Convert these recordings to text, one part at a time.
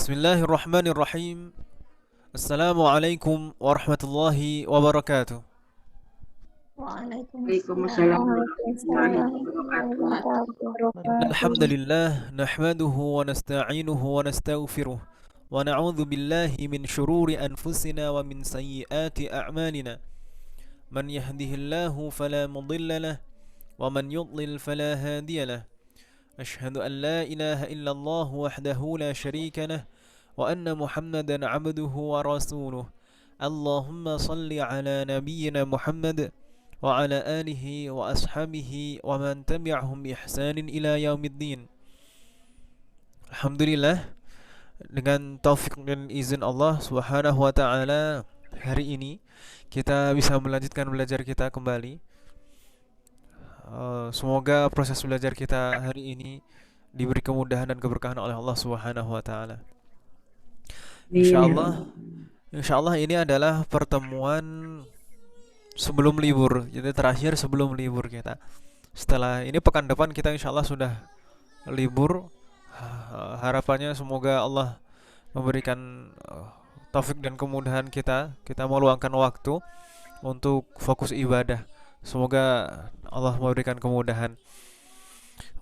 Bismillahirrahmanirrahim. Assalamualaikum warahmatullahi wabarakatuh. Waalaikumsalam Waalaikumsalam warahmatullahi warahmatullahi wabarakatuh. wabarakatuh. Alhamdulillah nahmaduhu wa nasta'inuhu wa nastaghfiruh wa na'udzu billahi min shururi anfusina wa min sayyiati a'malina. Man yahdihillahu fala mudilla lah wa man yudlil fala hadiya lah. Ashhadu an la ilaha illallah wahdahu la syarika lah wa anna Muhammadan 'abduhu wa rasuluh. Allahumma salli ala nabiyyina Muhammad wa ala alihi wa ashabihi wa man tabi'ahum bi ihsanin ila yaumiddin. Alhamdulillah, dengan taufik dan izin Allah Subhanahu wa taala, hari ini kita bisa melanjutkan belajar kita kembali. Semoga proses belajar kita hari ini diberi kemudahan dan keberkahan oleh Allah Subhanahu wa taala. Amin. Insyaallah ini adalah pertemuan sebelum libur. Jadi terakhir sebelum libur kita. Setelah ini pekan depan kita insyaallah sudah libur. Harapannya semoga Allah memberikan taufik dan kemudahan kita meluangkan waktu untuk fokus ibadah. Semoga Allah memberikan kemudahan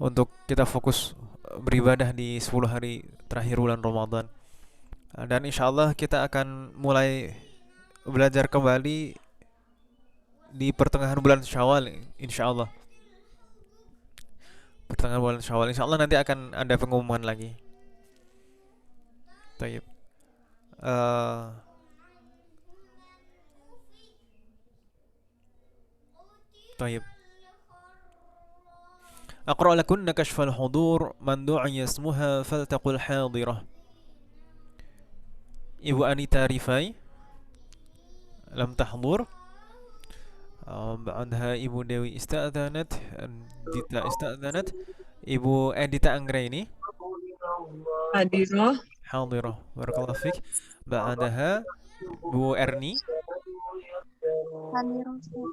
untuk kita fokus beribadah di 10 hari terakhir bulan Ramadan. Dan insya Allah kita akan mulai belajar kembali di pertengahan bulan Syawal, insya Allah. Pertengahan bulan Syawal, insya Allah nanti akan ada pengumuman lagi. Tayyib. Eh, Tayyib. أقرأ لكن كشف الحضور من دعي اسمها فلتقل حاضرة. Ibu Anita Rifai لم تحضر. بعدها Ibu Dewi استأذنت. Dita استأذنت. Ibu Edita Anggraini Hadirah. حاضرة. بارك الله فيك. بعدها Bu Erni. Hadir Ustaz.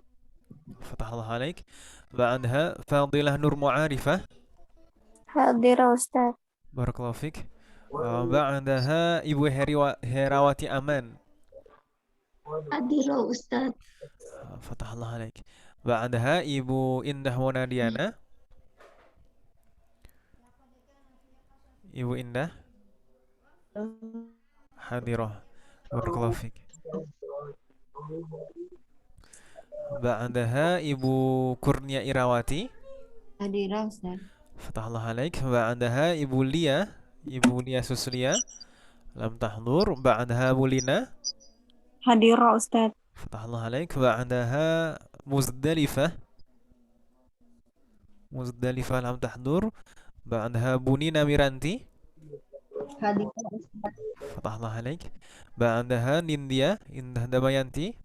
فتح الله عليك. بعدها فاضلة نور معارفة. Hadir Ustaz. بارك الله فيك. بعدها Ibu Herawati Aman. Hadir Ustaz. فتح الله عليك. بعدها Ibu Indah Monadiana. Ibu Indah حاضرة. بارك الله فيك. بعدها Ibu Kurnia Irawati. Hadirah Ustaz. فتح الله عليك. بعدها Ibu Lia Suslia لم تحضر. بعدها أبو لينا. Hadir Ustaz. فتح الله عليك. بعدها مزدلفة لم تحضر. بعدها بنينا ميرانتي. Hadirah Ustaz. فتح الله عليك. بعدها نينديا إنده دميانتي.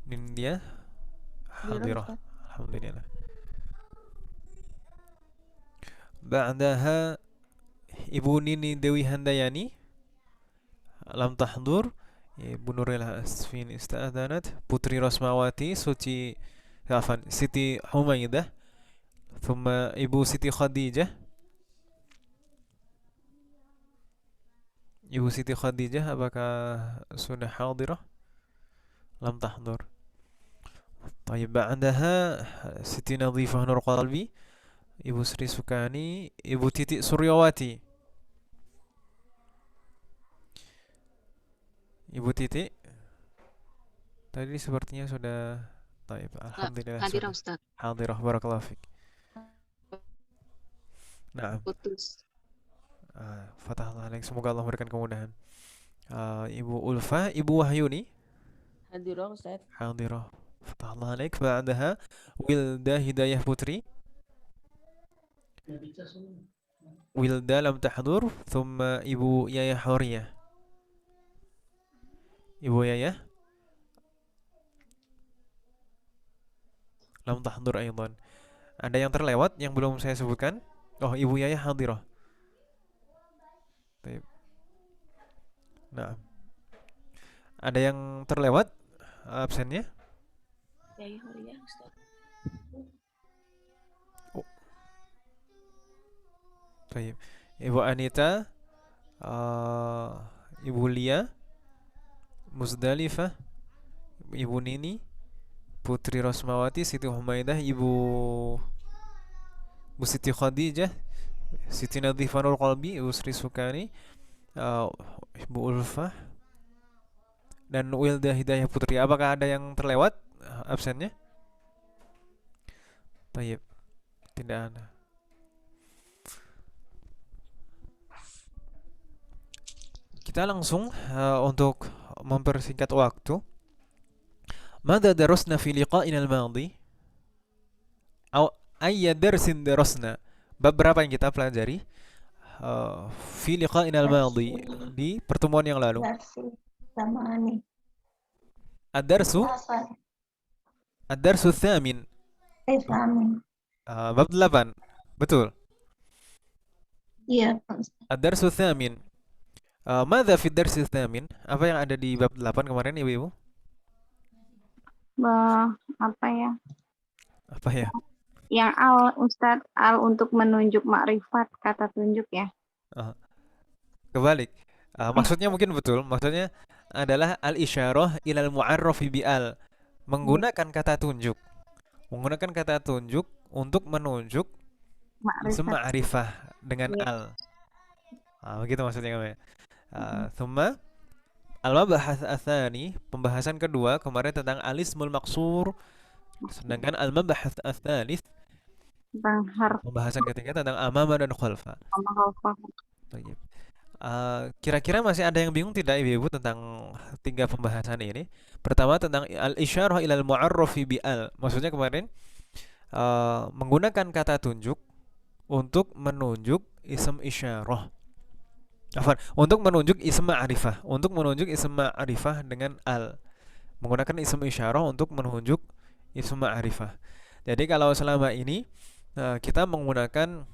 نينديا حاضرة. الحمد لله. بعدها Ibu Nini Dewi Handayani لم تحضر. Ibu Nuril Asfin استأذنت. Putri Rosmawati Siti Humaidah. ثم Ibu Siti Khadijah. Ibu Siti Khadijah apakah sudah hadirah? لم تحضر. طيب بعدها Siti Nadhifah Nur Qalbi. Ibu Sri Sukani. Ibu Titik Suryawati. Ibu Titik tadi sepertinya sudah. Taib. Alhamdulillah Hadirah sudah Ustaz. hadirah. Barakallahu fik. Nah, Putus. fatahlah alaik. Semoga Allah memberikan kemudahan. Ibu Ulfa, Ibu Wahyuni. Hadirah Ustaz. Hadirah. Fatahlah alaik. Ba'daha Wilda Hidayah Putri. Wilda lam tahdur. Thumma Ibu Yaya Huriyah. Ibu Yaya lam tahdur aydan. Ada yang terlewat yang belum saya sebutkan? Oh, Ibu Yaya hadirah. Taib. Nah, ada yang terlewat absennya? Yaya Huriyah Ustaz. Oh, Baik. Ibu Anita, eh, Ibu Lia, Musdalifah, Ibu Nini, Putri Rosmawati, Siti Humaidah, Bu Siti Khadijah, Siti Nadhifanul Qalbi, Ibu Sri Sukani, eh, Ibu Ulfah, dan Wilda Hidayah Putri. Apakah ada yang terlewat absennya? Baik, tidak ada. Kita langsung untuk mempersingkat waktu. Mada darasna fi liqa'ina al-madhi? Aw ayya darsin darasna? Bab berapa yang kita pelajari fi liqa'ina al-madhi, di pertemuan yang lalu? Darsi sama Ani. Ad-darsu Apa? ad-darsu tsamin. Amin. Bab 8. Betul. Iya, Pak Ustadz. Ad-darsu tsamin. Madza fi ad-darsi tsamin? Apa yang ada di bab 8 kemarin, Ibu-ibu? Apa ya? Apa ya? Yang al, Ustadz, al untuk menunjuk makrifat, kata tunjuk ya. Ah, Kebalik. Maksudnya mungkin betul. Maksudnya adalah al-isyarah ilal mu'arrafi bi al. Menggunakan kata tunjuk. Menggunakan kata tunjuk untuk menunjuk isim Makrifat. ma'rifah dengan Iya. al. Begitu maksudnya kamu ya. Thumma al-mabahats atsani, pembahasan kedua kemarin tentang al-ismul maqsur, sedangkan al-mabahats atsalis, Tentang harf pembahasan ketiga tentang amama dan khalfa. sama khalfah. Baik. Kira-kira masih ada yang bingung tidak, Ibu, tentang tiga pembahasan ini? Pertama tentang al-isyarah ilal mu'arrafi bi al. Maksudnya kemarin menggunakan kata tunjuk untuk menunjuk isim isyarah. Untuk menunjuk isim ma'rifah, untuk menunjuk isim ma'rifah dengan al. Menggunakan isim isyarah untuk menunjuk isim ma'rifah. Jadi kalau selama ini kita menggunakan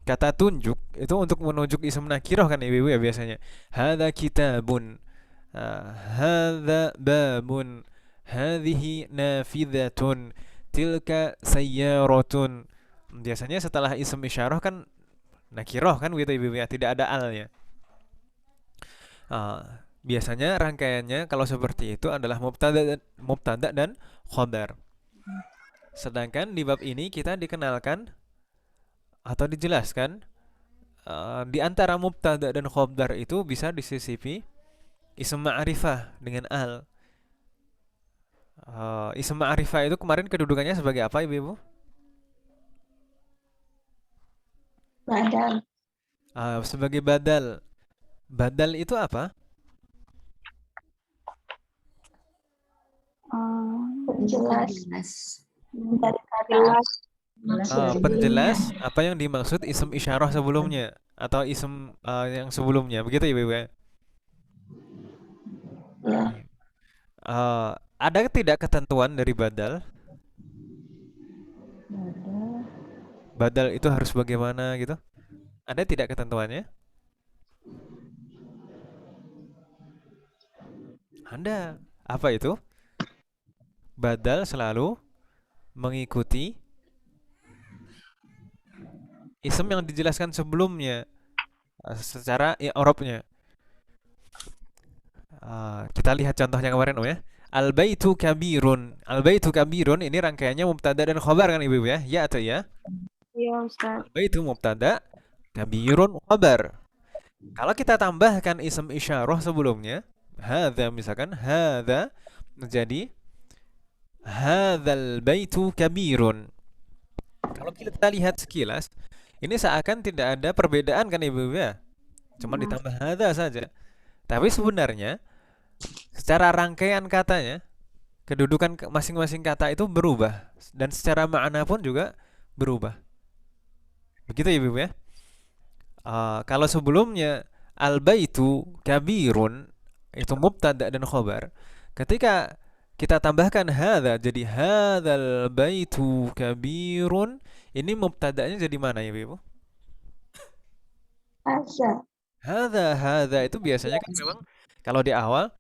kata tunjuk itu untuk menunjuk isim nakirah kan, Ibu ya, biasanya. Hadza kitabun, hadza babun, hadhihi nafidatun, tilka sayyaratun. Biasanya setelah isim isyarah kan nakirah kan begitu, Ibu ya, tidak ada alnya. Biasanya rangkaiannya kalau seperti itu adalah mubtada dan khabar. Sedangkan di bab ini kita dikenalkan atau dijelaskan di antara mubtada dan khabar itu bisa disisipi isim ma'rifah dengan al. Isim ma'rifah itu kemarin kedudukannya sebagai apa, Ibu? Badal. Sebagai badal. Badal itu apa? Penjelas. Dari kata. Penjelas apa yang dimaksud isim isyarah sebelumnya atau isim yang sebelumnya, begitu ya, Ibu ya? Ya. Ada tidak ketentuan dari badal? Badal itu harus bagaimana gitu? Ada tidak ketentuannya? Ada. Apa itu? Badal selalu mengikuti isim yang dijelaskan sebelumnya secara i'rabnya. Kita lihat contohnya kemarin, ya. Al-baitu kabirun. Al-baitu kabirun ini rangkaiannya mubtada dan khabar kan, Ibu ya? Ya atau ya? Iya, Ustaz. Al-baitu mubtada, kabirun khabar. Kalau kita tambahkan isim isyarah sebelumnya, hadza misalkan, hadza menjadi hadzal baitu kabirun. Kalau kita lihat sekilas, ini seakan tidak ada perbedaan kan, Ibu ya? Cuma ditambah hadza saja. Tapi sebenarnya secara rangkaian katanya, kedudukan masing-masing kata itu berubah dan secara makna pun juga berubah. Begitu ya, Ibu ya? Kalau sebelumnya al-baitu kabirun itu mubtada dan khabar. Ketika kita tambahkan hadza jadi hadzal baitu kabirun, ini mubtadanya jadi mana ya, Ibu? Asa. Hadza itu biasanya kan memang kalau di awal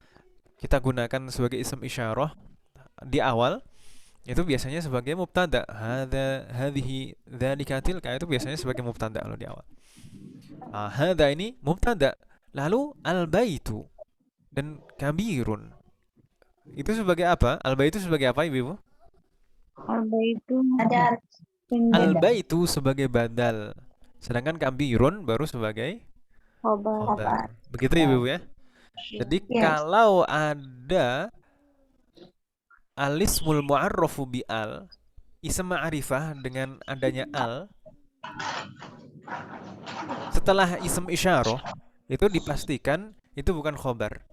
kita gunakan sebagai isim isyarah di awal, itu biasanya sebagai mubtada. Hadza, hadhihi, dzalika, tilka itu biasanya sebagai mubtada kalau di awal. Hadza ini mubtada. Lalu al-baitu dan kabirun itu sebagai apa? Al-baitu sebagai apa, Ibu? Alba itu Ada penjadi Al-baitu sebagai badal. Sedangkan kabirun baru sebagai khobar. khobar. Begitu ya, Ibu ya? Jadi Yes. kalau ada alismul mu'arrafu bi al, ism ma'rifah dengan adanya al, setelah ism isyarah, itu dipastikan itu bukan khobar.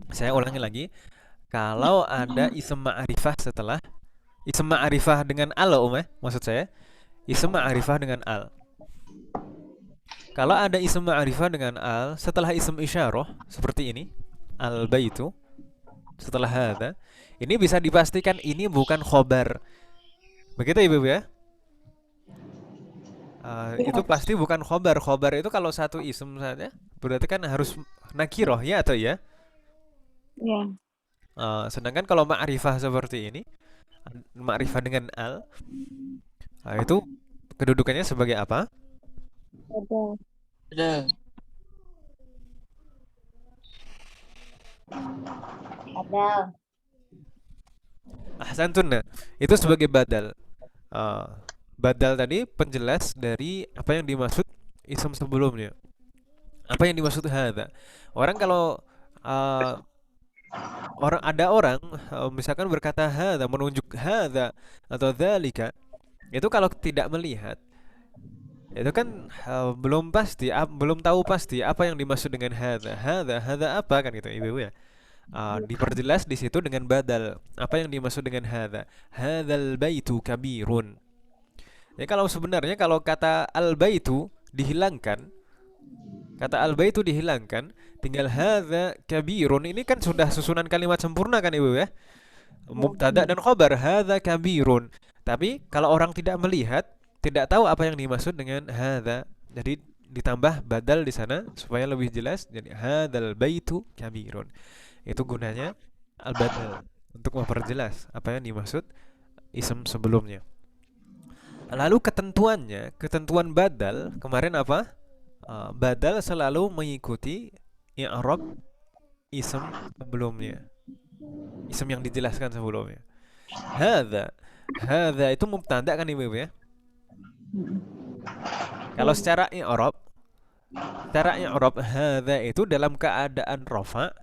Saya ulangi lagi. Kalau ada ism ma'rifah setelah ism ma'rifah dengan al, maksud saya, ism ma'rifah dengan al. Kalau ada ism ma'rifah dengan al setelah ism isyarah seperti ini, al-baitu setelah hadza, ini bisa dipastikan ini bukan khobar. Begitu Ibu ya? Itu pasti bukan khobar. Khobar itu kalau satu ism saja, berarti kan harus nakiroh ya atau ya? Ya, Sedangkan kalau ma'rifah seperti ini, ma'rifah dengan al, itu kedudukannya sebagai apa? ada. Ada. Ahsantun. Nah, itu sebagai badal. Badal tadi penjelas dari apa yang dimaksud ism sebelumnya. Apa yang dimaksud hadza? Orang kalau uh, orang misalkan berkata hadza, menunjuk hadza atau dzalika, itu kalau tidak melihat, itu kan belum pasti, belum tahu pasti apa yang dimaksud dengan hadza. Hadza apa kan gitu, Ibu ya. Diperjelas di situ dengan badal. Apa yang dimaksud dengan hadza? Hadzal baitu kabirun. Ya kalau sebenarnya kalau kata al-baitu dihilangkan, kata al-baitu dihilangkan, tinggal hadza kabirun, ini kan sudah susunan kalimat sempurna kan Ibu ya? Mubtada dan khobar, hadza kabirun. Tapi kalau orang tidak melihat, tidak tahu apa yang dimaksud dengan hadza, jadi ditambah badal di sana supaya lebih jelas. Jadi hadzal baitu kabirun. Itu gunanya al-badal untuk memperjelas apa yang dimaksud ism sebelumnya. Lalu ketentuannya, ketentuan badal kemarin apa? Badal selalu mengikuti i'rab ism sebelumnya, ism yang dijelaskan sebelumnya. Hadza, hadza itu mubtada kan Ibu ya? Kalau secara i'rab hadza itu dalam keadaan rafa,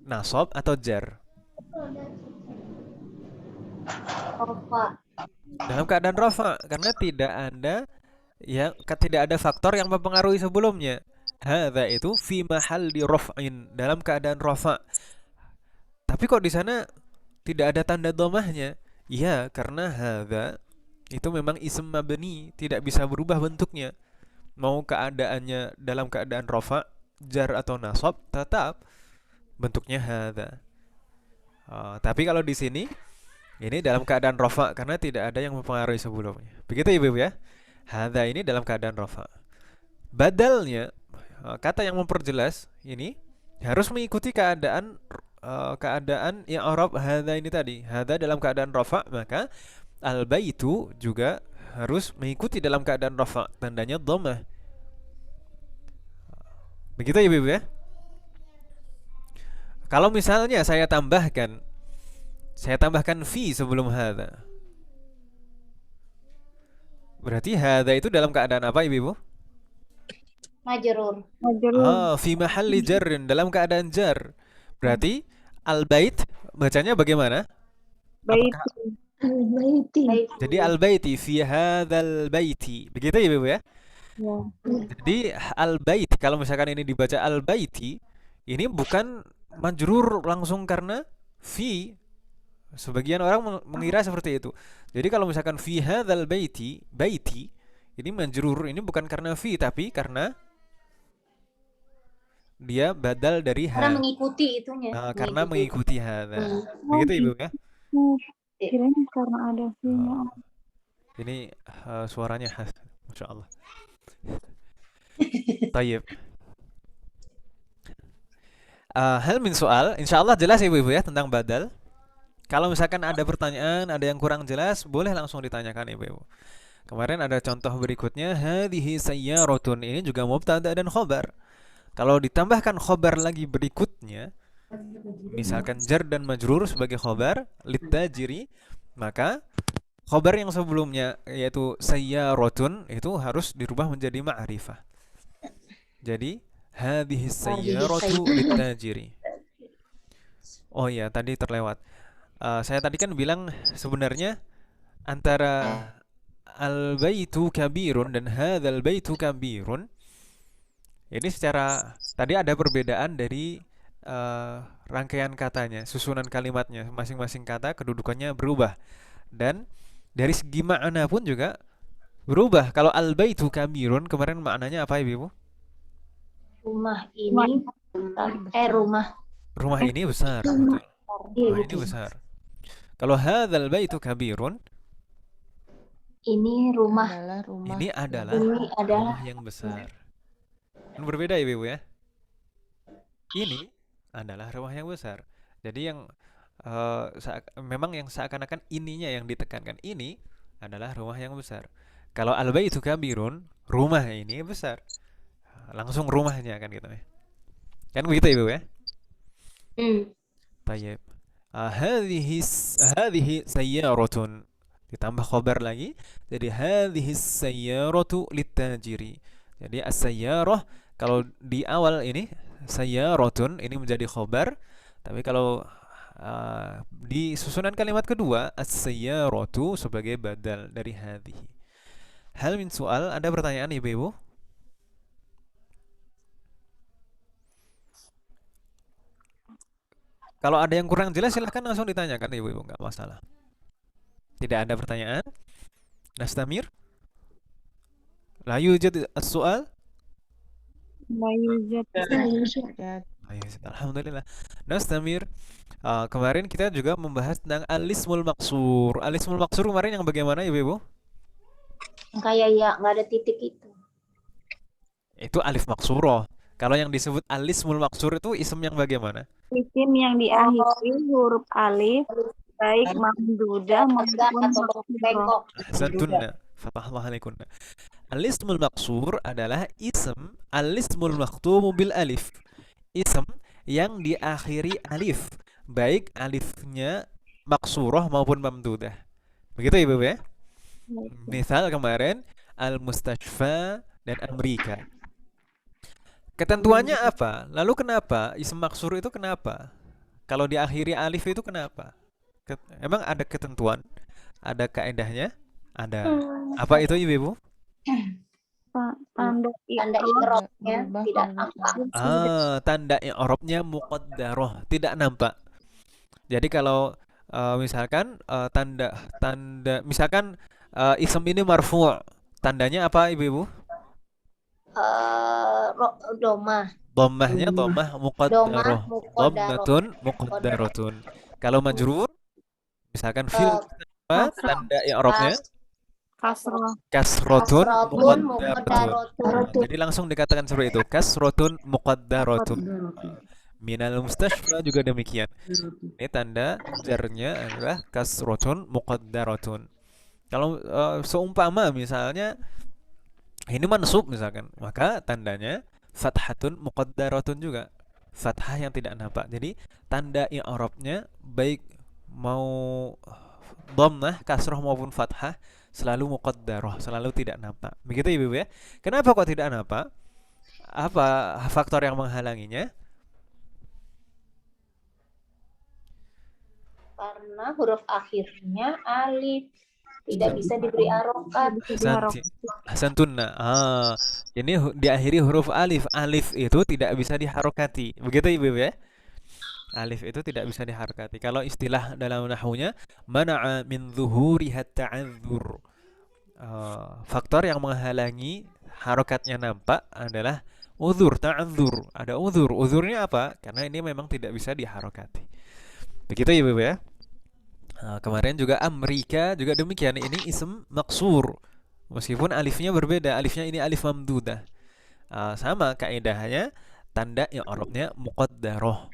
nasab atau jar. Opa. Dalam keadaan rafa karena tidak ada faktor yang mempengaruhi sebelumnya. Hadza itu fi mahalli raf'in, dalam keadaan rafa. Tapi kok di sana tidak ada tanda dhammahnya? Ya, karena hadza itu memang ism mabni, tidak bisa berubah bentuknya. Mau keadaannya dalam keadaan rafa, jar atau nasab, tetap bentuknya hadza. Tapi kalau di sini ini dalam keadaan rafa karena tidak ada yang mempengaruhi sebelumnya. Begitu Ibu ya? Hadza ini dalam keadaan rafa. Badalnya, kata yang memperjelas ini harus mengikuti keadaan i'rab hadza ini tadi. Hadza dalam keadaan rafa, maka al-baitu juga harus mengikuti dalam keadaan rafa, tandanya dhammah. Begitu Ibu ya? Kalau misalnya saya tambahkan fi sebelum hadza, berarti hadza itu dalam keadaan apa Ibu? Majrur. Majrur. Fi mahalli jarrin, dalam keadaan jar. Berarti al-bait bacanya bagaimana? Bait. Apakah Baiti. jadi al-baiti fi hadzal baiti. Begitu ya Ibu ya? Ya. Jadi al-bait kalau misalkan ini dibaca al-baiti, ini bukan majrur langsung karena fi. Sebagian orang mengira seperti itu. Jadi kalau misalkan fi hadzal baiti, ini majrur, ini bukan karena fi tapi karena dia badal dari Karena ha. mengikuti itunya. Karena mengikuti hadza. Hmm. Begitu Ibu ya? Kirain karena ada fi-nya. Ini suaranya khas, Masya Allah. Tayyib. Hal min soal, insya Allah jelas Ibu ya tentang badal. Kalau misalkan ada pertanyaan, ada yang kurang jelas, boleh langsung ditanyakan Ibu. Kemarin ada contoh berikutnya, hadhihi sayyaratun. Ini juga mubtada dan khobar. Kalau ditambahkan khobar lagi berikutnya, misalkan jar dan majrur sebagai khobar, litajiri, maka khobar yang sebelumnya yaitu sayyaratun itu harus dirubah menjadi ma'rifah. Jadi hadhihi sayyaratu litajiri. Oh iya, tadi terlewat. Saya tadi kan bilang sebenarnya antara al-baitu kabirun dan hadzal baitu kabirun ini secara tadi ada perbedaan dari rangkaian katanya, susunan kalimatnya, masing-masing kata kedudukannya berubah dan dari segi makna pun juga berubah. Kalau al-baitu kabirun kemarin maknanya apa Ibu? Rumah ini rumah Rumah ini besar, betul. Rumah ini gitu. besar. Kalau hadzal baitu kabirun, Ini rumah ini adalah ini adalah rumah yang besar. Kan berbeda ya Ibu ya? Ini adalah rumah yang besar. Jadi yang memang yang seakan-akan ininya yang ditekankan, ini adalah rumah yang besar. Kalau al-baitu kabirun, rumah ini besar. Langsung rumahnya kan gitu ya. Kan begitu Ibu ya? Tayyib. Hadhihi sayyaratun. Ditambah khabar lagi. Jadi hadhihi sayyaratu litajiri. Jadi as-sayyarah kalau di awal ini sayyaratun ini menjadi khabar, tapi kalau di susunan kalimat kedua as-sayyaratu sebagai badal dari hadhihi. Hal min soal, ada pertanyaan Ibu-ibu? Kalau ada yang kurang jelas silahkan langsung ditanyakan Ibu-ibu, nggak masalah. Tidak ada pertanyaan? Nastamir? La yujad as-su'al? La yujad. Alhamdulillah. Nastamir. Kemarin kita juga membahas tentang al-ismul maqsur. Al-ismul maqsur kemarin yang bagaimana Ibu-ibu? Kayak ya nggak ada titik itu. Itu alif maqsurah. Kalau yang disebut al-ismul maqsur itu isim yang bagaimana? Isim yang diakhiri huruf alif, baik mamdudah maupun Atau bengkok. Ahsantunna. Fatahullah alaikunna. Al-ismul maqsur adalah ism al-ismul maktumu bil alif. Ism yang diakhiri alif, baik alifnya maksurah maupun mamdudah. Begitu Ibu ya? Misal kemarin al-mustashfa dan Amerika. Ketentuannya apa? Lalu kenapa ism maksur itu kenapa? Kalau diakhiri alif itu kenapa? Emang ada ketentuan? Ada kaedahnya? Ada. Apa itu Ibu? Tanda i'rabnya tidak nampak. Tanda i'rabnya muqaddarah, tidak nampak. Jadi kalau misalkan tanda misalkan ism ini marfu', tandanya apa Ibu? Domah. Dhammahnya dhammah muqaddarah. Domah Dhammatun muqaddaratun. Kalau majrur misalkan fil apa tanda i'rabnya? Kasrotun muqaddaratun. Jadi langsung dikatakan seperti itu. Kasrotun muqaddaratun. Minal mustashfa juga demikian. Ini tanda jarnya adalah kasrotun muqaddaratun. Kalau seumpama misalnya ini mansub misalkan, maka tandanya fathatun muqaddaratun juga. Fathah yang tidak nampak. Jadi tanda i'rabnya baik mau dhammah, kasrah maupun fathah selalu muqaddarah, selalu tidak nampak. Begitu Ibu ya. Kenapa kok tidak nampak? Apa faktor yang menghalanginya? Karena huruf akhirnya alif, tidak bisa diberi harokat. Ahsantunna. Ini diakhiri huruf alif. Alif itu tidak bisa diharokati. Begitu Ibu ya. Alif itu tidak bisa diharokati. Kalau istilah dalam nahwunya mana'a min zuhuriha ta'adzur. Faktor yang menghalangi harokatnya nampak adalah uzur, ta'adzur. Ada uzur. Uzurnya apa? Karena ini memang tidak bisa diharokati. Begitu Ibu ya. Kemarin juga Amerika juga demikian. Ini ism maksur. Meskipun alifnya berbeda. Alifnya ini alif mamdudah. Sama kaidahnya, tanda i'rabnya muqaddarah.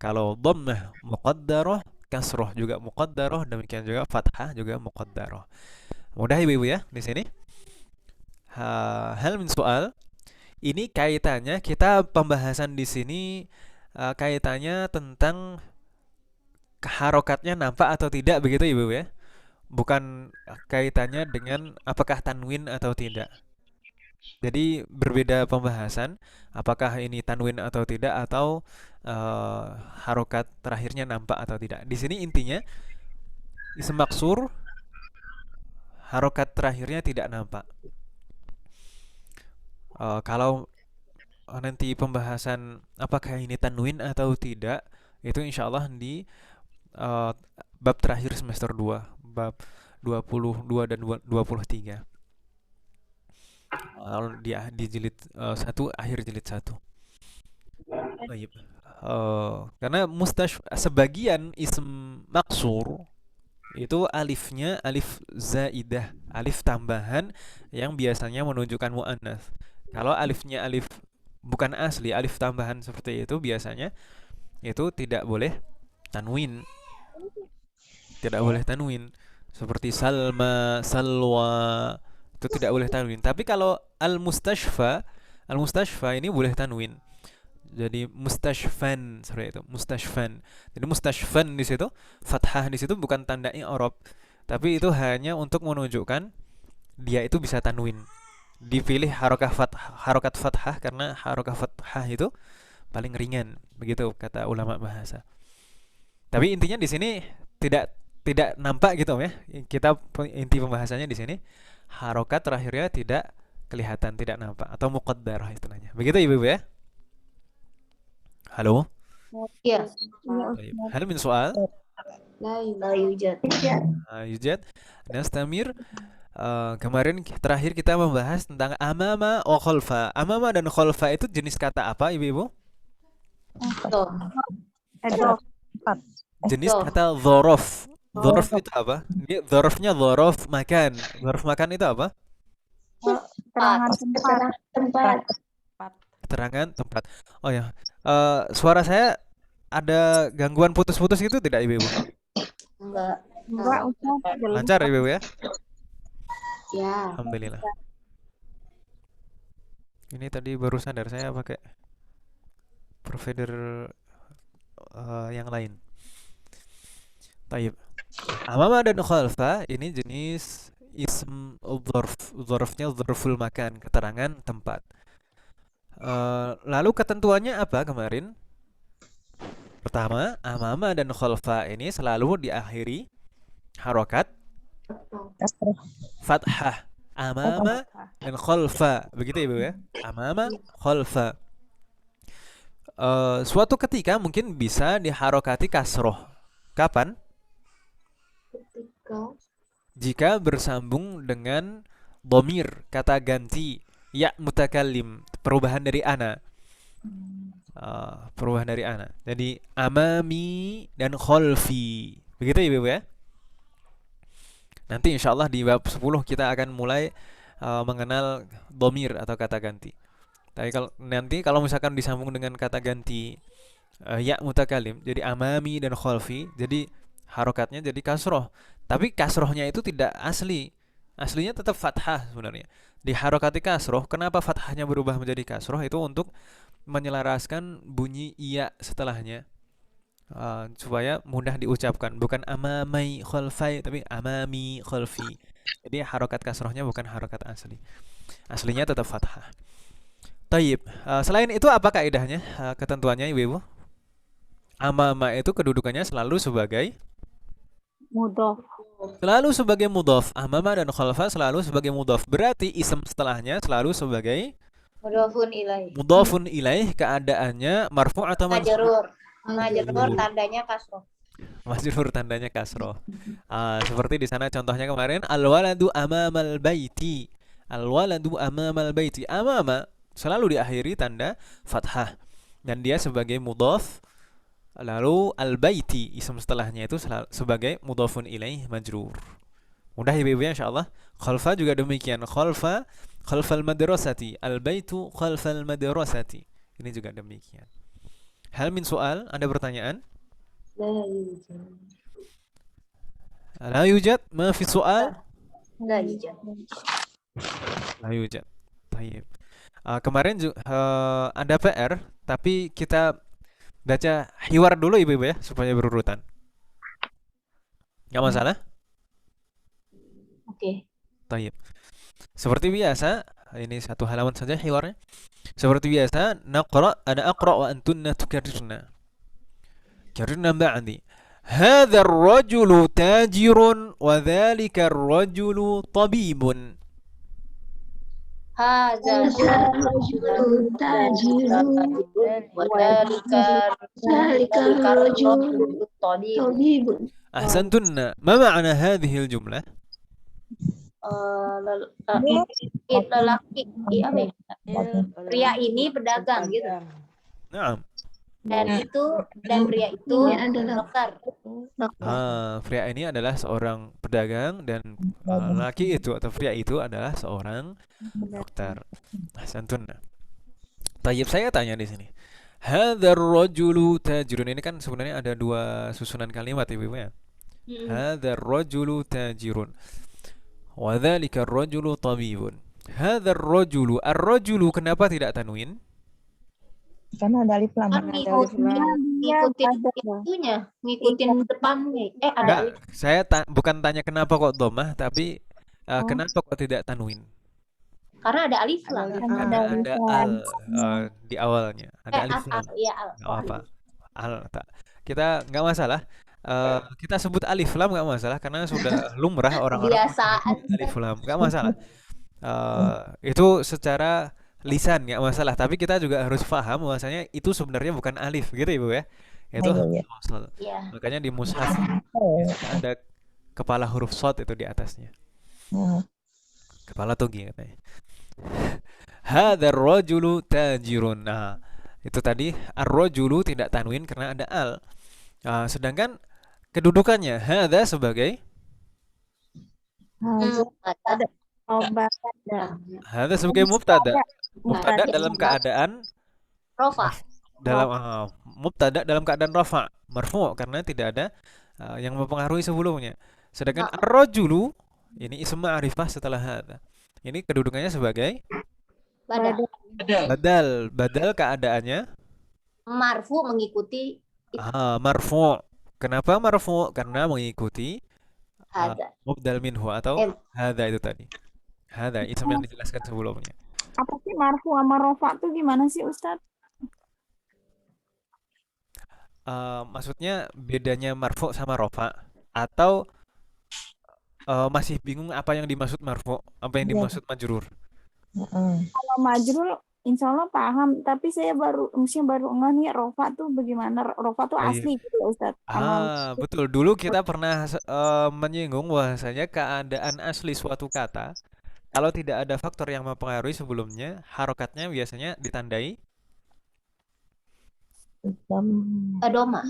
Kalau dhammah muqaddarah, kasroh juga muqaddarah, demikian juga fathah juga muqaddarah. Mudah ibu-ibu ya di sini. Hal min soal. Ini kaitannya kita pembahasan di sini kaitannya tentang harokatnya nampak atau tidak begitu ibu ya. Bukan kaitannya dengan apakah tanwin atau tidak. Jadi berbeda pembahasan apakah ini tanwin atau tidak atau harokat terakhirnya nampak atau tidak. Di sini intinya isim maksur harokat terakhirnya tidak nampak. Kalau nanti pembahasan apakah ini tanwin atau tidak itu insya Allah di bab terakhir semester 2, bab 22 dan 23. Di jilid 1, akhir jilid 1. Baik. Karena sebagian ism maksur itu alifnya alif zaidah, alif tambahan yang biasanya menunjukkan muannats. Kalau alifnya alif bukan asli, alif tambahan seperti itu biasanya itu tidak boleh tanwin. Tidak boleh tanwin. Seperti salma, salwa itu tidak boleh tanwin. Tapi kalau al-mustashfa ini boleh tanwin. Jadi mustashfan seperti itu, mustashfan. Jadi mustashfan di situ, fathah di situ bukan tanda i'rab, tapi itu hanya untuk menunjukkan dia itu bisa tanwin. Dipilih harokat fathah karena harokat fathah itu paling ringan, begitu kata ulama bahasa. Tapi intinya di sini tidak nampak gitu ya. Kita inti pembahasannya di sini harokat terakhirnya tidak kelihatan, tidak nampak atau muqaddarah istilahnya. Begitu Ibu ya? Halo? Ya. Hal min soal? La yujad. Yujad. Nastamir. Kemarin terakhir kita membahas tentang amama wa khalfa. Amama dan khalfa itu jenis kata apa Ibu-ibu? Jenis kata dhorof. Dhorof itu apa? Dhorofnya dhorof makan. Dhorof makan itu apa? Tempat. Keterangan tempat. Oh ya, suara saya ada gangguan putus-putus gitu tidak Ibu? Enggak. Lancar Ibu ya? Ya. Alhamdulillah. Ini tadi baru sadar saya pakai provider yang lain. Taib. Amama dan khalfa ini jenis ism dzarf. Dzarfnya dzarful makan, keterangan tempat. Lalu ketentuannya apa kemarin? Pertama, amama dan khalfa ini selalu diakhiri harokat fathah. Amama dan khalfa. Begitu Ibu ya? Amama, khalfa. Suatu ketika mungkin bisa diharokati kasroh. Kapan? Jika bersambung dengan dhamir, kata ganti, ya mutakallim, perubahan dari ana. Perubahan dari ana. Jadi amami dan khalfi. Begitu Ibu ya? Nanti insya Allah di bab 10 kita akan mulai mengenal dhamir atau kata ganti. Tapi kalau misalkan disambung dengan kata ganti ya mutakallim, jadi amami dan khalfi, jadi harokatnya jadi kasroh. Tapi kasrohnya itu tidak asli. Aslinya tetap fathah sebenarnya. Di harokati kasroh, kenapa fathahnya berubah menjadi kasroh? Itu untuk menyelaraskan bunyi iya setelahnya. Supaya mudah diucapkan, bukan amamai khalfai tapi amami khalfi. Jadi harokat kasrohnya bukan harokat asli. Aslinya tetap fathah. Taib. Selain itu apa kaidahnya? Ketentuannya Ibu-ibu? Amama itu kedudukannya selalu sebagai mudhof. Selalu sebagai mudhof. Amama dan khalfa selalu sebagai mudhof. Berarti ism setelahnya selalu sebagai mudhofun ilaih. Keadaannya marfu' atau mansub? Majrur tandanya kasroh. Majrur tandanya kasroh. Seperti di sana contohnya kemarin al-waladu amamal baiti. Al-waladu amamal baiti. Amama selalu diakhiri tanda fathah dan dia sebagai mudhof. Lalu al-baiti ism setelahnya itu sebagai mudhofun ilaih majrur. Mudah Ibu-ibu ya insyaallah. Khalfa juga demikian. Khalfal madrasati. Al-baitu khalfal madrasati. Ini juga demikian. Hal min soal, ada pertanyaan? لا يوجد. لا يوجد ما في سؤال لا يوجد. لا يوجد. طيب. Kemarin ada PR, tapi kita baca hiwar dulu ibu-ibu ya, supaya berurutan. Nggak masalah? Oke. Tayyib. Seperti biasa, ini satu halaman saja hiwarnya. Seperti biasa, ana aqra wa antunna tukarrirna. Karrirna ba'di. هذا الرجل تاجر وذلك الرجل طبيب. هذا الرجل تاجر وذلك الرجل طبيب. أحسنتن. ما معنى هذه الجملة؟ Lelaki, apa ya? Pria ini pedagang gitu. نعم. Dan pria itu dokter. Pria ini adalah seorang pedagang dan laki itu atau pria itu adalah seorang dokter. Ahsantun. Tayyib, saya tanya di sini. Hadzal rajulu tajirun, ini kan sebenarnya ada dua susunan kalimat ibu ya. Hadzal rajulu tajirun. Wa dzalika ar-rajulu tabibun. Hadzal rajulu, ar-rajulu kenapa tidak tanwin? Karena ada alif lam. Ngikutin depannya. Ada Enggak, saya bukan tanya kenapa kok dhammah, tapi kenapa kok tidak tanwin? Karena ada alif lam. Karena ada al di awalnya. Ada alif lam. Iya, Nggak apa. Al tak. Kita nggak masalah. Kita sebut alif lam nggak masalah karena sudah lumrah orang-orang Kebiasaan. alif lam, nggak masalah. Itu secara lisan nggak masalah, tapi kita juga harus paham bahwasanya itu sebenarnya bukan alif gitu ibu ya. Itu wasal. Makanya di mushaf ada kepala huruf shad itu di atasnya. Kepala togi katanya. Hadzal rajulu tajirun. Nah, itu tadi ar-rajulu tidak tanwin karena ada al. Sedangkan kedudukannya hadza sebagai hadza sebagai mubtada. Mubtada dalam keadaan Rofa. Mubtada dalam keadaan rafa, marfu karena tidak ada yang mempengaruhi sebelumnya. Sedangkan ar-rajulu ini ism ma'rifah setelah hadza. Ini kedudukannya sebagai badal keadaannya marfu mengikuti marfu. Kenapa marfu? Karena mengikuti hadza. Mubdal minhu atau hadza itu tadi. Hadza ism yang dijelaskan sebelumnya. Apa sih marfu sama rofa tuh gimana sih Ustadz? Maksudnya bedanya marfu sama rofa atau masih bingung apa yang dimaksud marfu, apa yang dimaksud majrur? Kalau majrur insya Allah paham, tapi saya baru enggak nih rofa tuh bagaimana, rofa tuh asli gitu Ustadz. Betul, dulu kita pernah menyinggung bahwasanya keadaan asli suatu kata kalau tidak ada faktor yang mempengaruhi sebelumnya, harokatnya biasanya ditandai dhamma.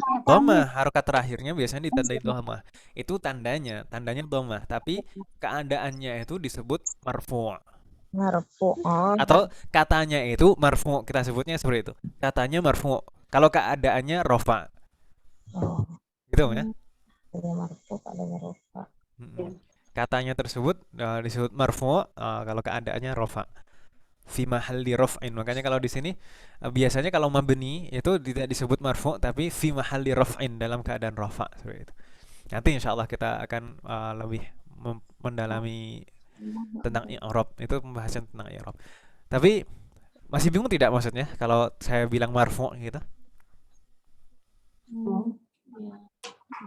Harokat terakhirnya biasanya ditandai dhamma. Itu tandanya dhamma, tapi keadaannya itu disebut marfu'. Atau katanya itu marfu', kita sebutnya seperti itu. Katanya marfu'. Kalau keadaannya rofa. Gitu ya. Katanya tersebut disebut marfu', kalau keadaannya rofa. Fi mahalli raf'in. Makanya kalau di sini biasanya kalau mabni itu tidak disebut marfu' tapi fi mahalli raf'in, dalam keadaan rafa seperti itu. Nanti insyaallah kita akan lebih mendalami tentang i'rab, itu pembahasan tentang i'rab. Tapi masih bingung tidak maksudnya kalau saya bilang marfu' gitu?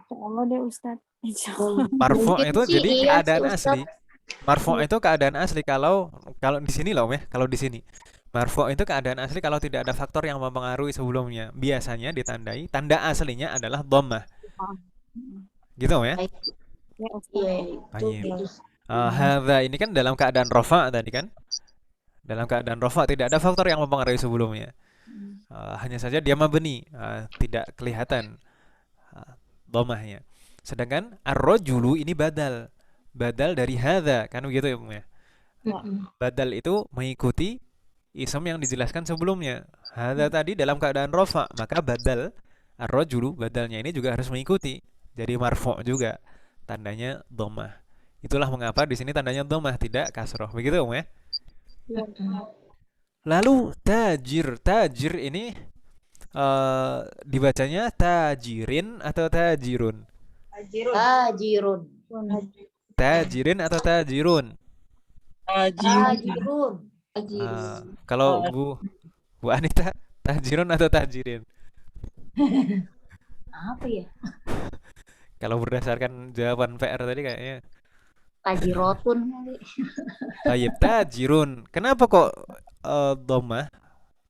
Insyaallah deh Ustadz. Marfu' itu jadi keadaan asli. Marfu' itu keadaan asli kalau di sini loh ya, kalau di sini. Marfu' itu keadaan asli kalau tidak ada faktor yang mempengaruhi sebelumnya. Biasanya ditandai tanda aslinya adalah dhammah. Gitu ya? Hadza ini kan dalam keadaan rafa tadi kan? Dalam keadaan rafa tidak ada faktor yang mempengaruhi sebelumnya. Hanya saja dia mabni, tidak kelihatan dhammahnya. Sedangkan ar-rajulu ini badal dari hadza, kan begitu ya Bu ya? Badal itu mengikuti ism yang dijelaskan sebelumnya. Hadza tadi dalam keadaan rafa, maka badal Ar-rajulu badalnya ini juga harus mengikuti. Jadi marfu' juga. Tandanya dhammah. Itulah mengapa di sini tandanya dhammah tidak kasroh. Begitu ya? Lalu tajir. Tajir ini dibacanya tajirin atau tajirun? Tajirun. Tajirin atau tajirun? Tajirun. Kalau Bu Anita, tajirun atau tajirin? Apa ya? Kalau berdasarkan jawaban PR tadi kayaknya Tajirotun. tayyib tajirun. Kenapa kok dhammah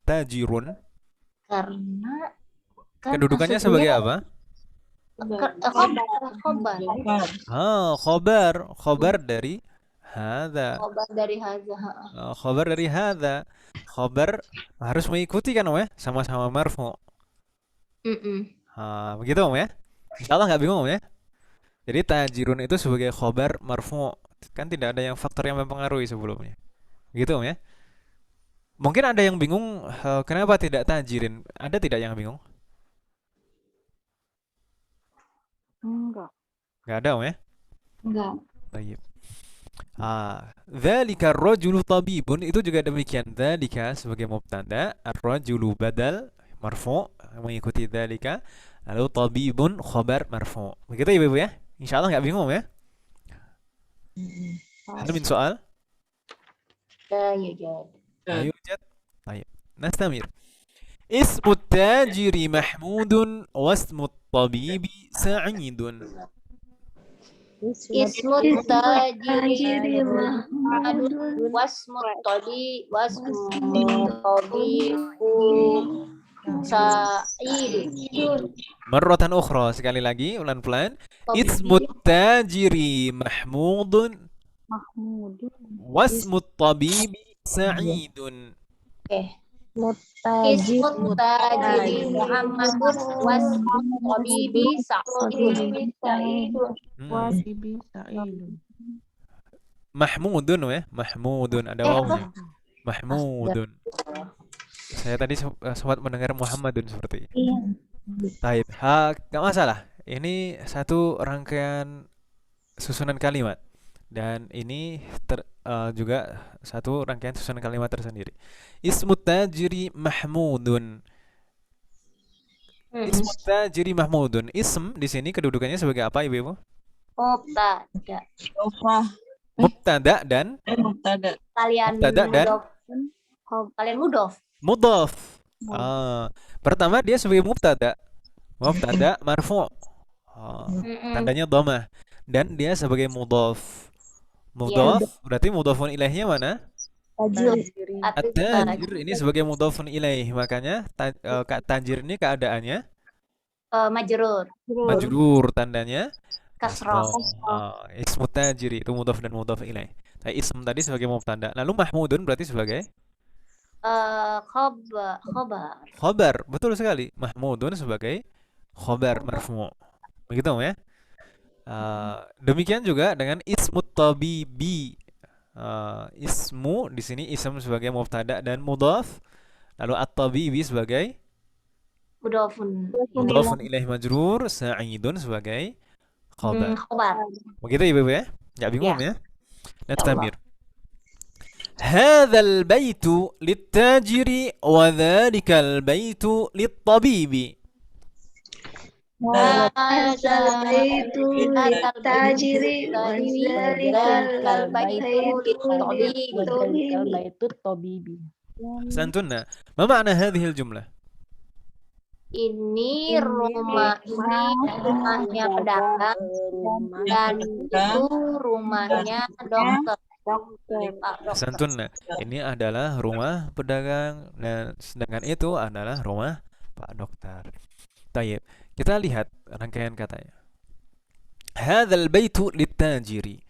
tajirun? Karena kan Kedudukannya aslinya sebagai apa? khobar. Khobar dari hadza. Khobar dari haza. Khobar dari hadza. Khobar harus mengikuti kan ya? Sama-sama marfu. Begitu ya? Insyaallah nggak bingung ya? Jadi tajirun itu sebagai khobar marfu. Kan tidak ada yang faktor yang mempengaruhi sebelumnya. Gitu ya? Mungkin ada yang bingung kenapa tidak tajirin? Ada tidak yang bingung? Enggak. Nggak ada ya? Enggak. Baik. Dzalika ar-rajulu tabibun itu juga demikian. Dzalika sebagai mubtada, ar-rajulu badal marfu mengikuti dzalika, lalu tabibun khabar marfu. Begitu ya Ibu ya? Insyaallah nggak bingung ya? Hal min soal? Ya, ya. Ayo Jad. Baik. Nastamir. Ismu tajiri Mahmudun wasmu tabibi Sa'idun. Ismu tajiri Mahmudun wasmu tabibu Sa'idun. Marratan ukhra, sekali lagi pelan-pelan. Ismu tajiri Mahmudun wasmu tabibi Sa'idun. Ismu tajiri Muhammadun wasmu tabibi Sa'idun. Mahmudun ya, Mahmudun ada wawnya. Mahmudun. Saya tadi sempat mendengar Muhammadun seperti ini. Taib, nggak masalah. Ini satu rangkaian susunan kalimat dan ini juga satu rangkaian susunan kalimat tersendiri. Ismu tajiri Mahmudun. Ismu tajiri Mahmudun. Ism di sini kedudukannya sebagai apa, Ibu? Mubtada dan kalian mubtada dan kalian mudhof. mudhaf. Pertama dia sebagai mubtada. Mubtada marfu'. Tandanya dhammah dan dia sebagai mudhaf. Mudhaf berarti mudhafun ilaihnya mana? At-tajir ini sebagai mudhafun ilaih. Makanya tajir ini keadaannya Majrur. majrur, tandanya Kasroh. Ismu tajiri itu mudhaf dan mudhaf ilaih. Nah, ism tadi sebagai mubtada. Lalu mahmudun berarti sebagai Khobar. khabar. Betul sekali. Mahmudun sebagai khabar marfu'. Begitu ya? Demikian juga dengan ismu tabibi. Ismu di sini ism sebagai mubtada dan mudhaf. Lalu at-tabibi sebagai mudhafun ilaih majrur, Sa'idun sebagai khabar. Begitu Ibu ya? Enggak bingung ya? Nastamir. هذا البيت للتاجر وذلك البيت للطبيب. هذا البيت للتاجر وذلك البيت للطبيب. أحسنتن. ما معنى هذه الجملة؟ Ini rumahnya pedagang dan itu rumahnya dokter. Ahsantun. Ini adalah rumah pedagang dan sedangkan itu adalah rumah Pak Dokter. Tayyib. Kita lihat rangkaian katanya. Hadzal baitu litajiri.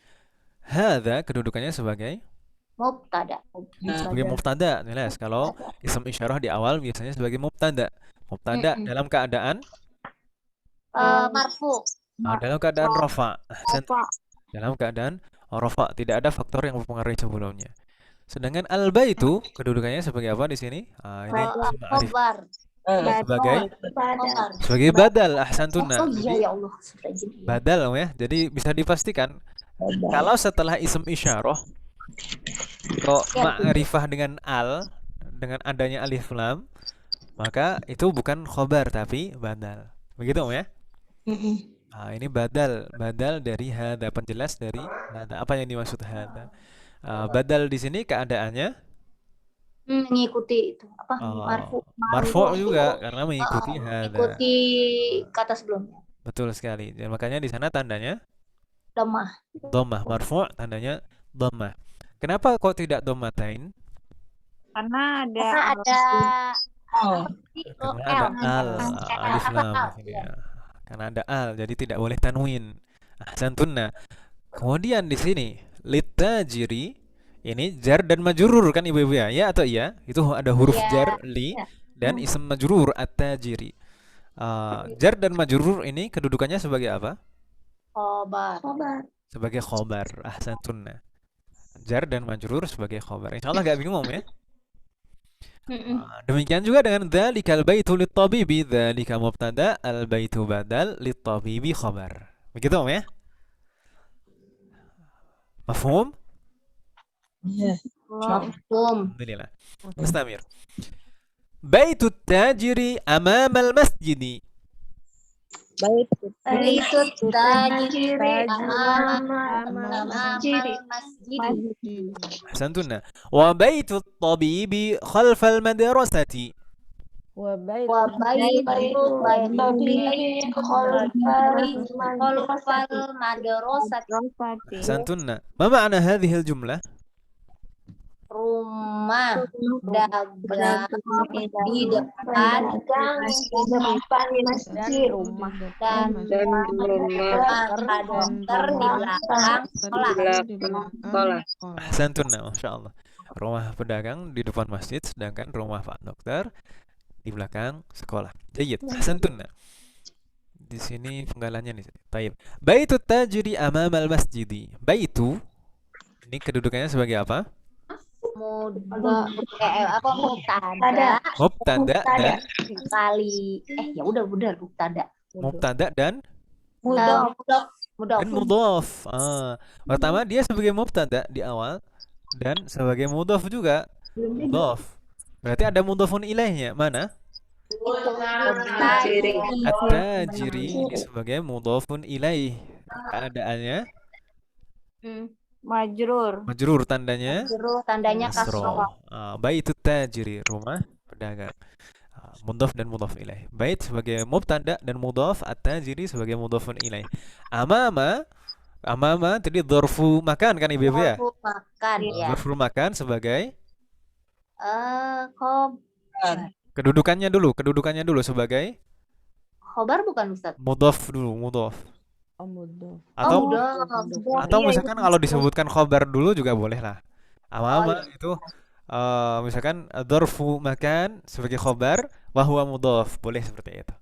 Hadza kedudukannya sebagai Mubtada. sebagai mubtada. Jelas kalau ism isyarah di awal biasanya sebagai mubtada. Mubtada dalam keadaan Marfu. dalam keadaan rafa. Dalam keadaan rafa, tidak ada faktor yang mempengaruhi sebelumnya. Sedangkan al-baitu kedudukannya sebagai apa di sini? Ini Khobar. sebagai Khobar. sebagai badal. Ahsantuna. Oh iya Jadi ya Allah. Astagfirullahaladzim. Iya. badal ya. Jadi bisa dipastikan kalau setelah isim isyarah kok Ya, ma'rifah dengan al, dengan adanya alif lam, maka itu bukan khobar tapi badal. Begitu ya? Nah, ini badal, badal dari hada, penjelas dari hada. Apa yang dimaksud hada? Badal di sini keadaannya mengikuti itu apa marfu juga karena mengikuti hada. mengikuti kata sebelumnya. Betul sekali. Dan makanya di sana tandanya Lemah. dhammah, marfu tandanya dhammah. Kenapa kok tidak dhammatain? Karena ada Karena ada Karena ada al, alif lam di sini ya. Karena ada al, jadi tidak boleh tanwin. Ahsantunna. Kemudian di sini litajiri ini jar dan majrur kan ibu-ibu ya? Ya atau iya? Itu ada huruf Ya. jar li dan ism majrur at-tajiri. Jar dan majrur ini kedudukannya sebagai apa? Khobar. Sebagai khobar. Ahsantunna. Jar dan majrur sebagai khobar. Insyaallah gak bingung ya? Demikian juga dengan dzalikal baitu lit-tabibi, dzalika mubtada, al baitu badal, lit-tabibi khabar. Begitu Om ya? Mafhum? Mafhum. Alhamdulillah. Mustamir. Baitu tajiri amama al-masjidi. Itu tajiri amama masjid. Ahsantunna. Wa baitu tabibi khalfal madrasati. Wa bait Wa baitu tabibi khalfal madrasati. Ahsantunna. Ma ma'na hadhihi al-jumlah? Rumah dagang di depan dan rumah dan rumah dokter di belakang sekolah. Ahsantunna, masyaallah. Rumah pedagang di depan masjid, sedangkan rumah Pak Dokter di belakang sekolah. Jayyid. Ahsantunna. Di sini penggalannya nih. Baik. Baitu tajiri amamal masjidi. Baitu ini kedudukannya sebagai apa? Mubtada Mubtada dan kali ya udah mubtada mubtada dan mudhof. mudhaf. Pertama dia sebagai mubtada di awal dan sebagai mudhaf juga. Mudhaf. Berarti ada mudhafun ilaihnya. Mana? At-tajiri ini sebagai mudhafun ilaih. Keadaannya majrur. majrur, tandanya kasroh. Baitu tajiri, rumah pedagang. Mudhaf dan mudhaf ilaih. Bait sebagai mubtada dan mudhaf, at-tajiri sebagai mudhafun ilaih. Amama tadi dzarfu makan kan ibu ya? Dzarfu makan ya. Dzarfu makan sebagai Khobar kedudukannya dulu sebagai bukan Ustaz? mudhaf dulu, mudhaf. mudhof. Atau misalkan kalau disebutkan khobar dulu juga boleh lah. Amama itu misalkan dzarfu makan sebagai khobar wa huwa mudhaf, boleh seperti itu.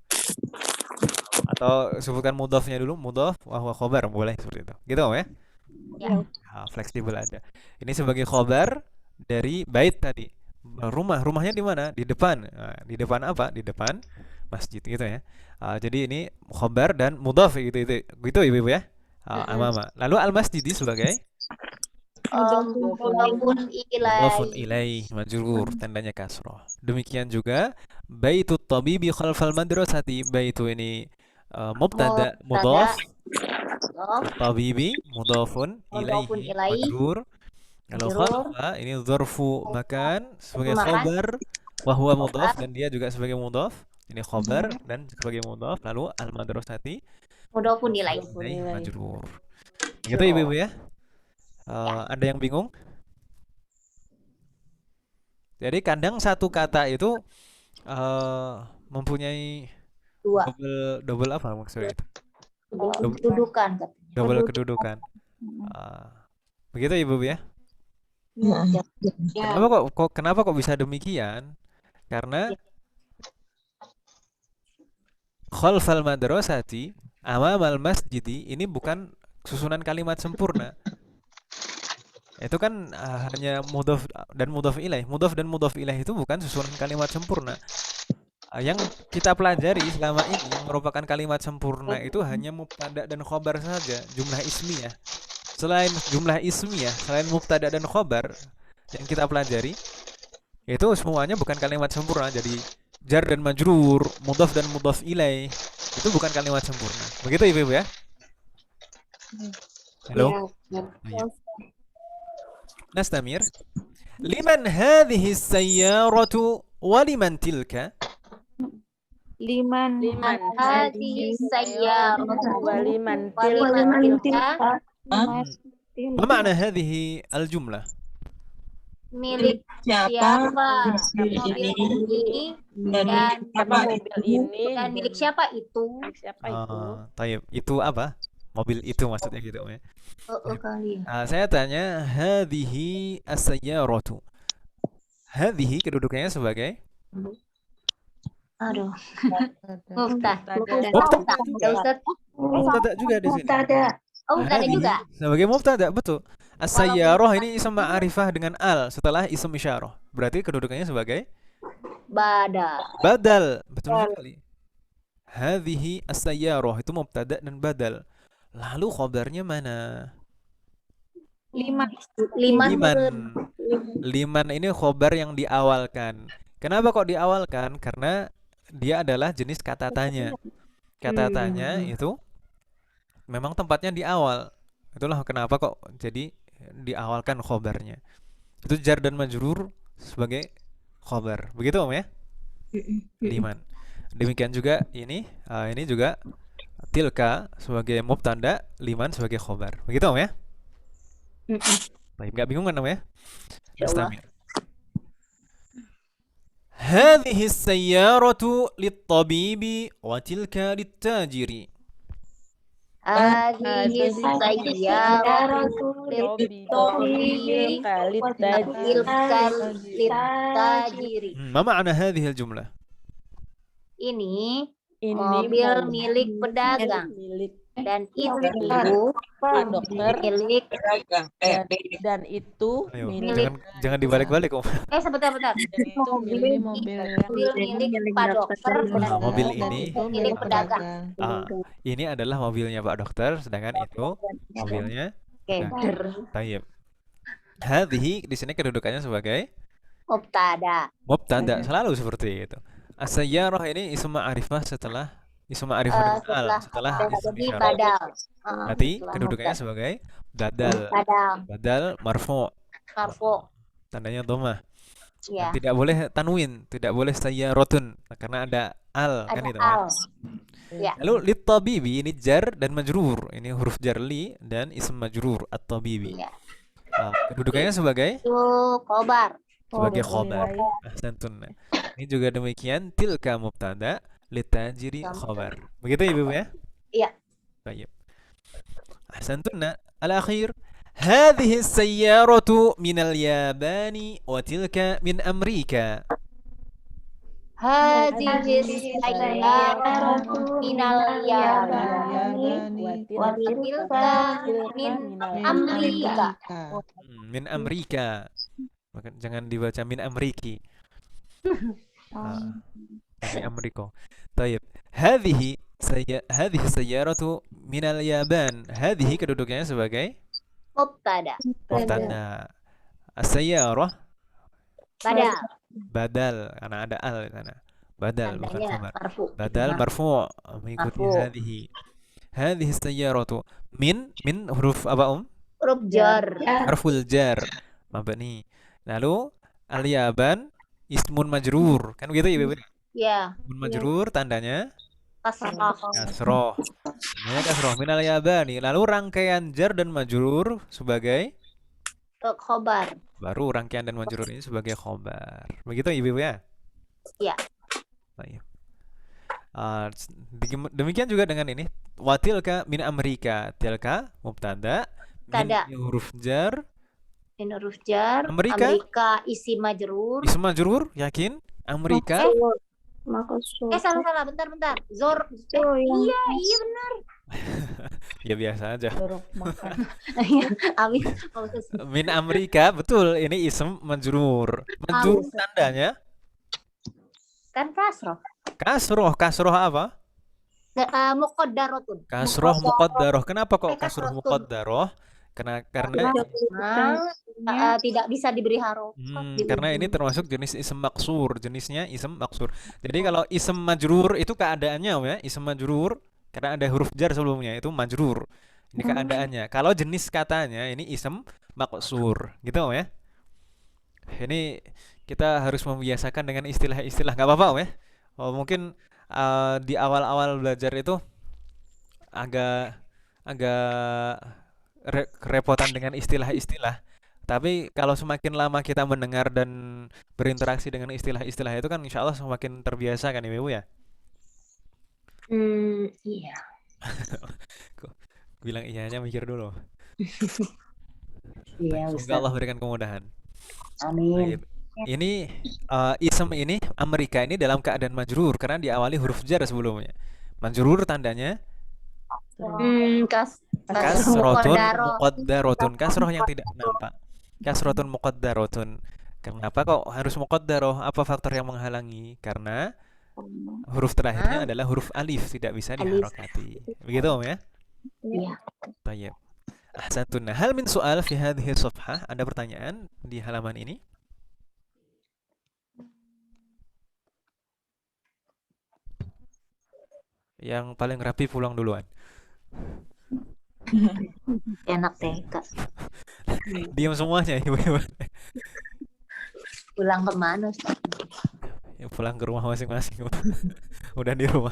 Atau sebutkan mudhafnya dulu, mudhaf wa huwa khobar, boleh seperti itu. Gitu ya? Ya. Fleksibel ada. Ini sebagai khobar dari bait tadi. Rumahnya di mana? Di depan. Di depan apa? Di depan masjid gitu ya. Jadi ini khobar dan mudhaf gitu ibu ya. Amama. Lalu al-masjidi sebagai mudhafun ilaih majrur, tandanya kasroh. Demikian juga baitu tabibi khalfal madrasati. Baitu ini mubtada mudhaf, tabibi mudhafun ilaihi majrur. Kalau khalfa ini dzarfu makan sebagai khobar wa huwa mudhaf dan dia juga sebagai mudhaf. Ini khobar dan sebagai mudhaf. Lalu al-madrasati mudhafun ilaih majrur. Gitu ibu-ibu ya. Ada yang bingung? Jadi kadang satu kata itu mempunyai dua double apa maksudnya itu? kedudukan. Double kedudukan. Begitu ibu-ibu ya. Kenapa kok bisa demikian? Karena khalfal madrasati amamal masjidi ini bukan susunan kalimat sempurna. Itu kan hanya mudhaf dan mudhaf ilaih. Mudhaf dan mudhaf ilaih itu bukan susunan kalimat sempurna. Yang kita pelajari selama ini yang merupakan kalimat sempurna itu hanya mubtada dan khobar saja, jumlah ismiyah. Selain jumlah ismiyah, selain mubtada dan khobar yang kita pelajari, itu semuanya bukan kalimat sempurna. Jadi jar dan majrur, mudhaf dan mudhaf ilaih, itu bukan kalimat sempurna. Begitu Ibu ya? Halo? Iya. Nastamir. Liman hadhihi sayyaratu wa liman tilka? Liman Hadi sayyaratu Waliman waliman tilka. tilka Ma ma'na hadhihi al-jumlah? milik Siapa? siapa mobil ini dan Apa mobil ini? dan milik siapa itu? Milik siapa itu? Tayyib. Itu apa? Mobil itu maksudnya gitu ya. Oh, kali. Saya tanya hadhihi as-sayyaratu. Hadhihi kedudukannya sebagai Aduh. Mubtada. Mubtada. Ustaz. mubtada juga di sini. Oh, mubtada Hadhihi juga. sebagai mubtada, betul. As-sayyarah ini isim ma'rifah dengan al setelah isim isyarah. Berarti kedudukannya sebagai Badal. badal. Betul sekali. Hadhihi as-sayyarah itu mubtada dan badal. Lalu khabarnya mana? Liman. Liman ini khobar yang diawalkan. Kenapa kok diawalkan? Karena dia adalah jenis kata tanya. Kata tanya itu memang tempatnya di awal. Itulah kenapa kok jadi diawalkan khobarnya. Itu jar dan majrur sebagai khobar. Begitu Om ya? Liman. Demikian juga ini juga tilka sebagai mubtada, liman sebagai khobar. Begitu Om ya? Baik, nggak bingung kan Om ya? Mustamir. هذه السيارة للطبيب وتلك للتاجر. Hadhihi sayyaratu Tilka litajiri. ما معنى هذه الجملة؟ Ini Ini mobil milik pedagang milik dan itu Pak Dokter milik dan itu Ayo, milik jangan dibalik-balik Om. sebentar. dan itu milik mobil Mobil milik Pak Dokter dan mobil dan ini itu milik pedagang. Ini adalah mobilnya Pak Dokter, sedangkan itu mobilnya Oke. Tayyib. Hadhihi di sini kedudukannya sebagai Mubtada. mubtada, selalu seperti itu. As-sayyarah ini isim ma'rifah setelah isim ma'rifah dengan al, setelah isim jadi isyarah. badal. Berarti Setelah kedudukannya sebagai badal. badal. Badal marfu', Marfu. tandanya dhammah. Ya. Tidak boleh tanwin, tidak boleh sayyaratun karena ada al kan Ada itu. al. Ya. Lalu lit-tabibi ini jar dan majrur. Ini huruf jar li dan isim majrur at-tabibi. Ya. Kedudukannya sebagai Itu kobar. sebagai Oh, khobar. nilai. Ahsantun. Ini juga demikian tilka mubtada litajiri khobar. Begitu Ibu ya? Iya. Baik. Ahsantun. Al-akhir هذه السيارة من اليابان وتلك من أمريكا. Hadhihi sayyaratu minal yabani wa tilka min Amerika. Min Amerika. Jangan dibaca min Amriki. Min Amerika. Taib. Hadhihi sayyaratu minal Yaban. Hadhihi kedudukannya sebagai Mubtada. mubtada. As-sayyarah Badal. badal karena ada al di sana. Badal bukan Tandanya khabar. marfu. Badal marfu' mengikuti Marfu'. hadhihi. Hadhihi sayyaratu min huruf apa Huruf jar. Harful jar mabni. Lalu al-yaban ismun majrur. Kan begitu ya Ibu? Ya. Ismun majrur tandanya Kasrah. kasroh. Tandanya kasroh minal yabani. Lalu rangkaian jar dan majrur sebagai Khobar. baru rangkaian dan majrur ini sebagai khobar. Begitu Ibu ya? Iya. Baik. Demikian juga dengan ini watilka min Amerika. Tilka mubtada Mubtada. min huruf jar Ini huruf jar. Amerika. Isi majrur. ism majrur yakin Amerika Salah. Bentar. Zor. Iya benar. ya biasa aja. Dorok makan. Amin. Min Amerika betul ini ism majrur. Majrur tandanya Kan kasroh. Kasroh apa? Muqaddaratun. Kasroh muqaddaroh. Kenapa kok kasroh muqaddaroh? Karena Tidak bisa diberi harokah di karena ini ujung. termasuk jenis ism maksur, jenisnya ism maksur. Jadi kalau ism majrur itu keadaannya Om ya, ism majrur karena ada huruf jar sebelumnya itu majrur. Ini keadaannya. Kalau jenis katanya ini ism maksur, gitu Om ya. Ini kita harus membiasakan dengan istilah-istilah, nggak apa-apa Om ya. Oh, mungkin di awal-awal belajar itu agak agak kerepotan dengan istilah-istilah. Tapi kalau semakin lama kita mendengar dan berinteraksi dengan istilah-istilah itu kan insya Allah semakin terbiasa kan Ibu ya? Iya. Kok bilang iyanya mikir dulu. Iya, Semoga Ustaz. Allah berikan kemudahan. Amin. Baik. Ini ism ini Amerika ini dalam keadaan majrur karena diawali huruf jar sebelumnya. Majrur tandanya kasrotun muqaddaratun, kasroh yang tidak nampak. Kasrotun muqaddaratun. Kenapa kok harus muqaddarah? Apa faktor yang menghalangi? Karena huruf terakhirnya adalah huruf alif, tidak bisa diharokati. Begitu Om ya? Iya. Tayyib. Ahsantun. Hal min soal fi hadhihi safhah? Ada pertanyaan di halaman ini? Yang paling rapi pulang duluan. Enak deh, Kak. Diam semuanya ibu-ibu. Pulang kemana, Ustaz? Ya, pulang ke rumah masing-masing. Udah di rumah.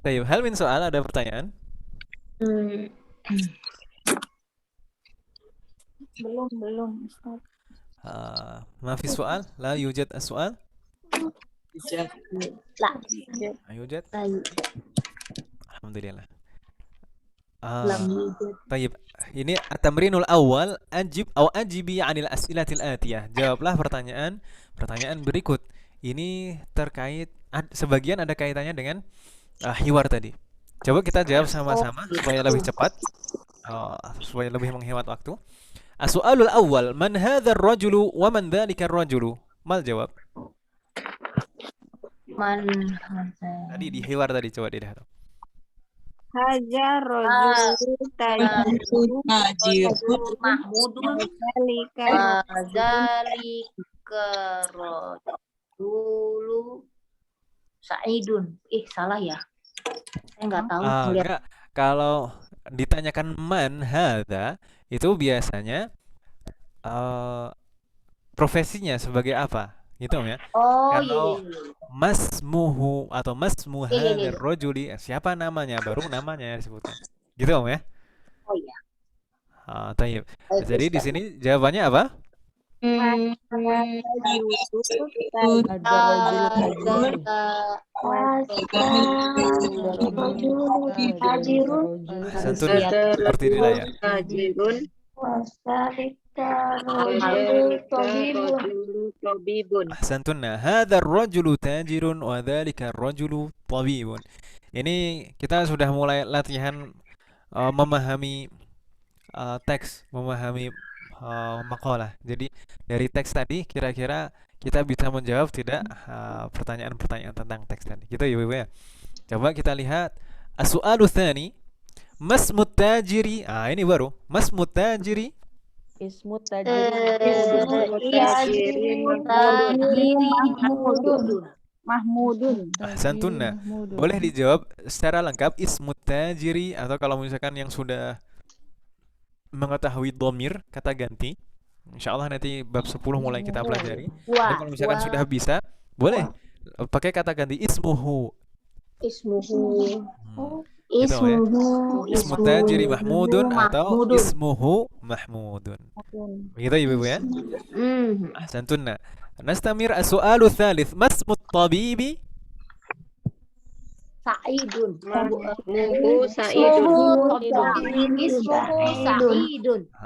Tayyib. Hal min soal, ada pertanyaan? Belum Ustaz. Ma fi soal? La yujad as-soal? Lah, Yujad? Alhamdulillah. lam yujad. Tayyib. Ini at-tamrinul awal ajib atau ajibi 'anil as'ilatil atiyah. Jawablah pertanyaan berikut. Ini terkait sebagian ada kaitannya dengan hiwar tadi. Coba kita jawab sama-sama supaya lebih cepat. Supaya lebih menghemat waktu. As-su'alul awal, man hadzal rajulu wa man dzalika rajulu? Mal jawab. Tadi di hiwar tadi coba dilihat. Hajar rojul tajirun Mahmudun zalika zalika rajulu Sa'idun. Salah ya? Saya nggak tahu. Lihat. Enggak. Kalau ditanyakan man hadza itu biasanya profesinya sebagai apa? Gitu Om ya. Oh, Kalau iya. masmuhu atau masmu Iya. hadzal rajuli, siapa namanya? Baru namanya disebutkan. Gitu Om ya. Oh iya. Tayyib. Baik, Jadi di Ustaz. sini jawabannya apa? Santun seperti di layar. Ahsantunna. Hadzal rajulu tajirun wa dzalika rajulu tabibun. Ini kita sudah mulai latihan memahami teks, memahami makalah. Jadi dari teks tadi kira-kira kita bisa menjawab tidak pertanyaan-pertanyaan tentang teks tadi. Gitu ya Ibu ya. Coba kita lihat as-su'alu tsani, masmut tajiri. Ini baru. Masmut tajiri. Ismut tajirin Mahmudun. Ahsantunna. Boleh dijawab secara lengkap ismut tajiri, atau kalau misalkan yang sudah mengetahui dhamir, kata ganti. Insyaallah nanti bab 10 mulai kita pelajari. Dan kalau misalkan sudah bisa, boleh pakai kata ganti ismuhu. Ismuhu tajiri Mahmudun atau ismuhu Mahmudun. Begitu Ibu ya? Ahsantunna. Nastamir as-su'alu tsalits, masmut tabibi? Sa'idun.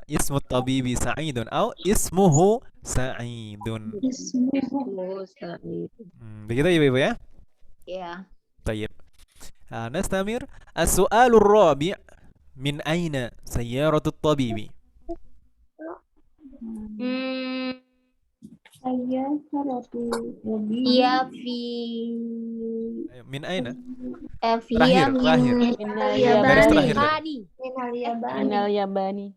Ismut tabibi Sa'idun atau ismuhu Sa'idun. Begitu Ibu ya? Iya. Tayyib. Nastamir as-su'alu rabi' min aina sayyaratut tabibi? Saya haratu Iya fi Ayo, min aina? Via Terakhir. Minal Garis terakhir tadi. yabani. Minal yabani.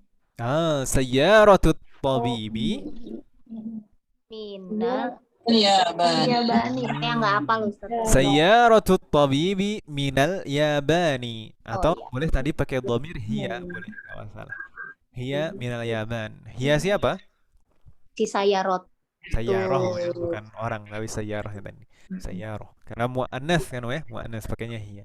Sayyaratut tabibi. Minal Yabani. nggak apa lu Ustaz. Sayyaratut tabibi minal yabani. Atau iya. boleh tadi pakai dhamir hiya, boleh, enggak masalah. Hiya minal yaban. Hiya siapa? Si Sayarot. Sayyaroh ya, bukan orang tapi sayyarah ya tadi. Sayyaroh. Karena muannas kan ya, muannas pakainya hiya.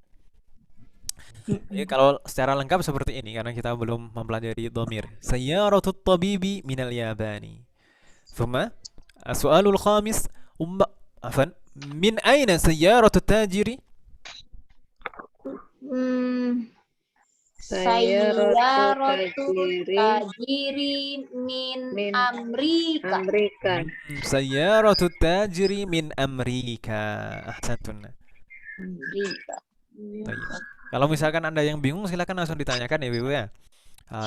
Jadi kalau secara lengkap seperti ini karena kita belum mempelajari dhamir. Sayyaratut tabibi minal yabani. Thumma as-su'alul khamis afan min aina sayyaratut tajiri? Sayyaratut tajiri min Amerika. Sayyaratut tajiri min Amerika. Ahsantun. Amerika. Baik. Kalau misalkan Anda yang bingung silakan langsung ditanyakan ya Ibu ya.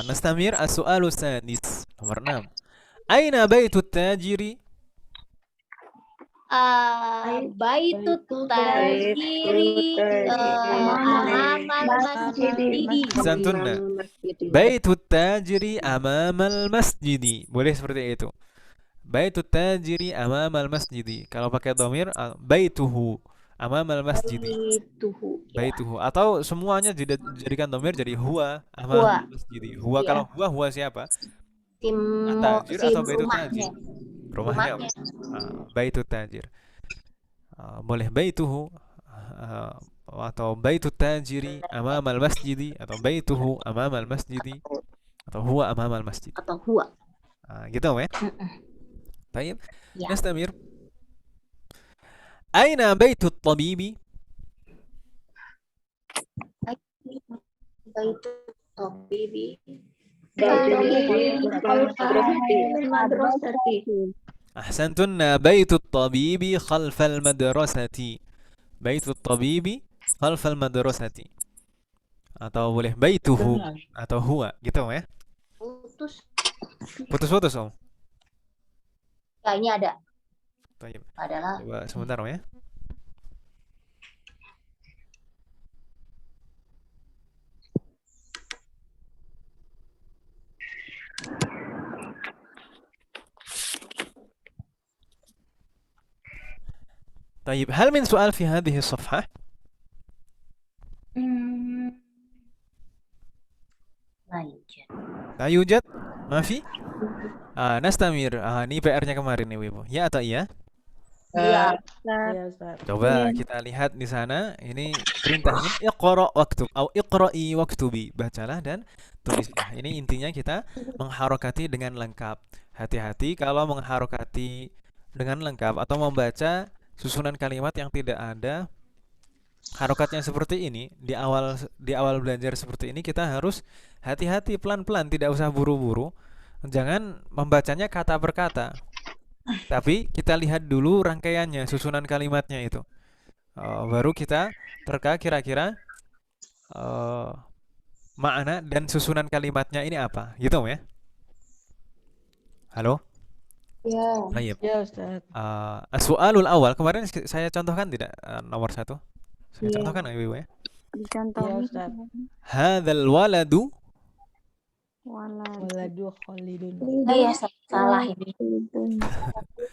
Nastamir as-su'alu sadis. Nomor 6. Aina baitut tajiri? Baitut tajiri amamal masjidi. Santunna. Baitut tajiri amamal masjidi. Boleh seperti itu. Baitut tajiri amamal masjidi. Kalau pakai dhamir baituhu amamal masjidi. Baituhu atau semuanya dijadikan dhamir jadi huwa amamal masjidi. Huwa kalau huwa siapa? Tajir atau baitut tajir? Rumahnya. Baitut tajir. Boleh baituhu atau baitut tajiri amamal masjidi atau baituhu amamal masjidi atau huwa amamal masjid. Atau huwa. Gitu ya. Baik. Ya. Nastamir. Aina baitut tabibi? Baitut tabibi. Ahsantun. Baitut tabibi khalfal madrasati. Baitut tabibi khalfal madrasati. Atau boleh baituhu atau huwa gitu ya. Putus-putus Om. Ya, ini ada. Baik. Adalah Coba sebentar Om ya. طيب هل من سؤال في هذه الصفحة؟ لا يوجد؟ ما في؟ نستمر. Ini PR-nya kemarin nih Ibu. Ya atau iya? iya. Iya, Ustaz. Coba kita lihat di sana. Ini perintahnya iqra waktub atau iqra'i waktubi. Bacalah dan tulislah. Ini intinya kita mengharokati dengan lengkap. Hati-hati kalau mengharokati dengan lengkap atau membaca susunan kalimat yang tidak ada harokatnya seperti ini di awal belajar seperti ini kita harus hati-hati, pelan-pelan, tidak usah buru-buru. Jangan membacanya kata per kata. Tapi kita lihat dulu rangkaiannya, susunan kalimatnya itu. Baru kita terka kira-kira makna dan susunan kalimatnya ini apa, gitu ya. Halo? Ya. Baik. Ya, Ustaz. As-su'alul awal kemarin saya contohkan tidak nomor 1? Saya Iya. contohkan Ibu ya. Ya, Dicontohin. Ustaz. Hadzal waladu Waladu Khalidun. Ya, salah ini.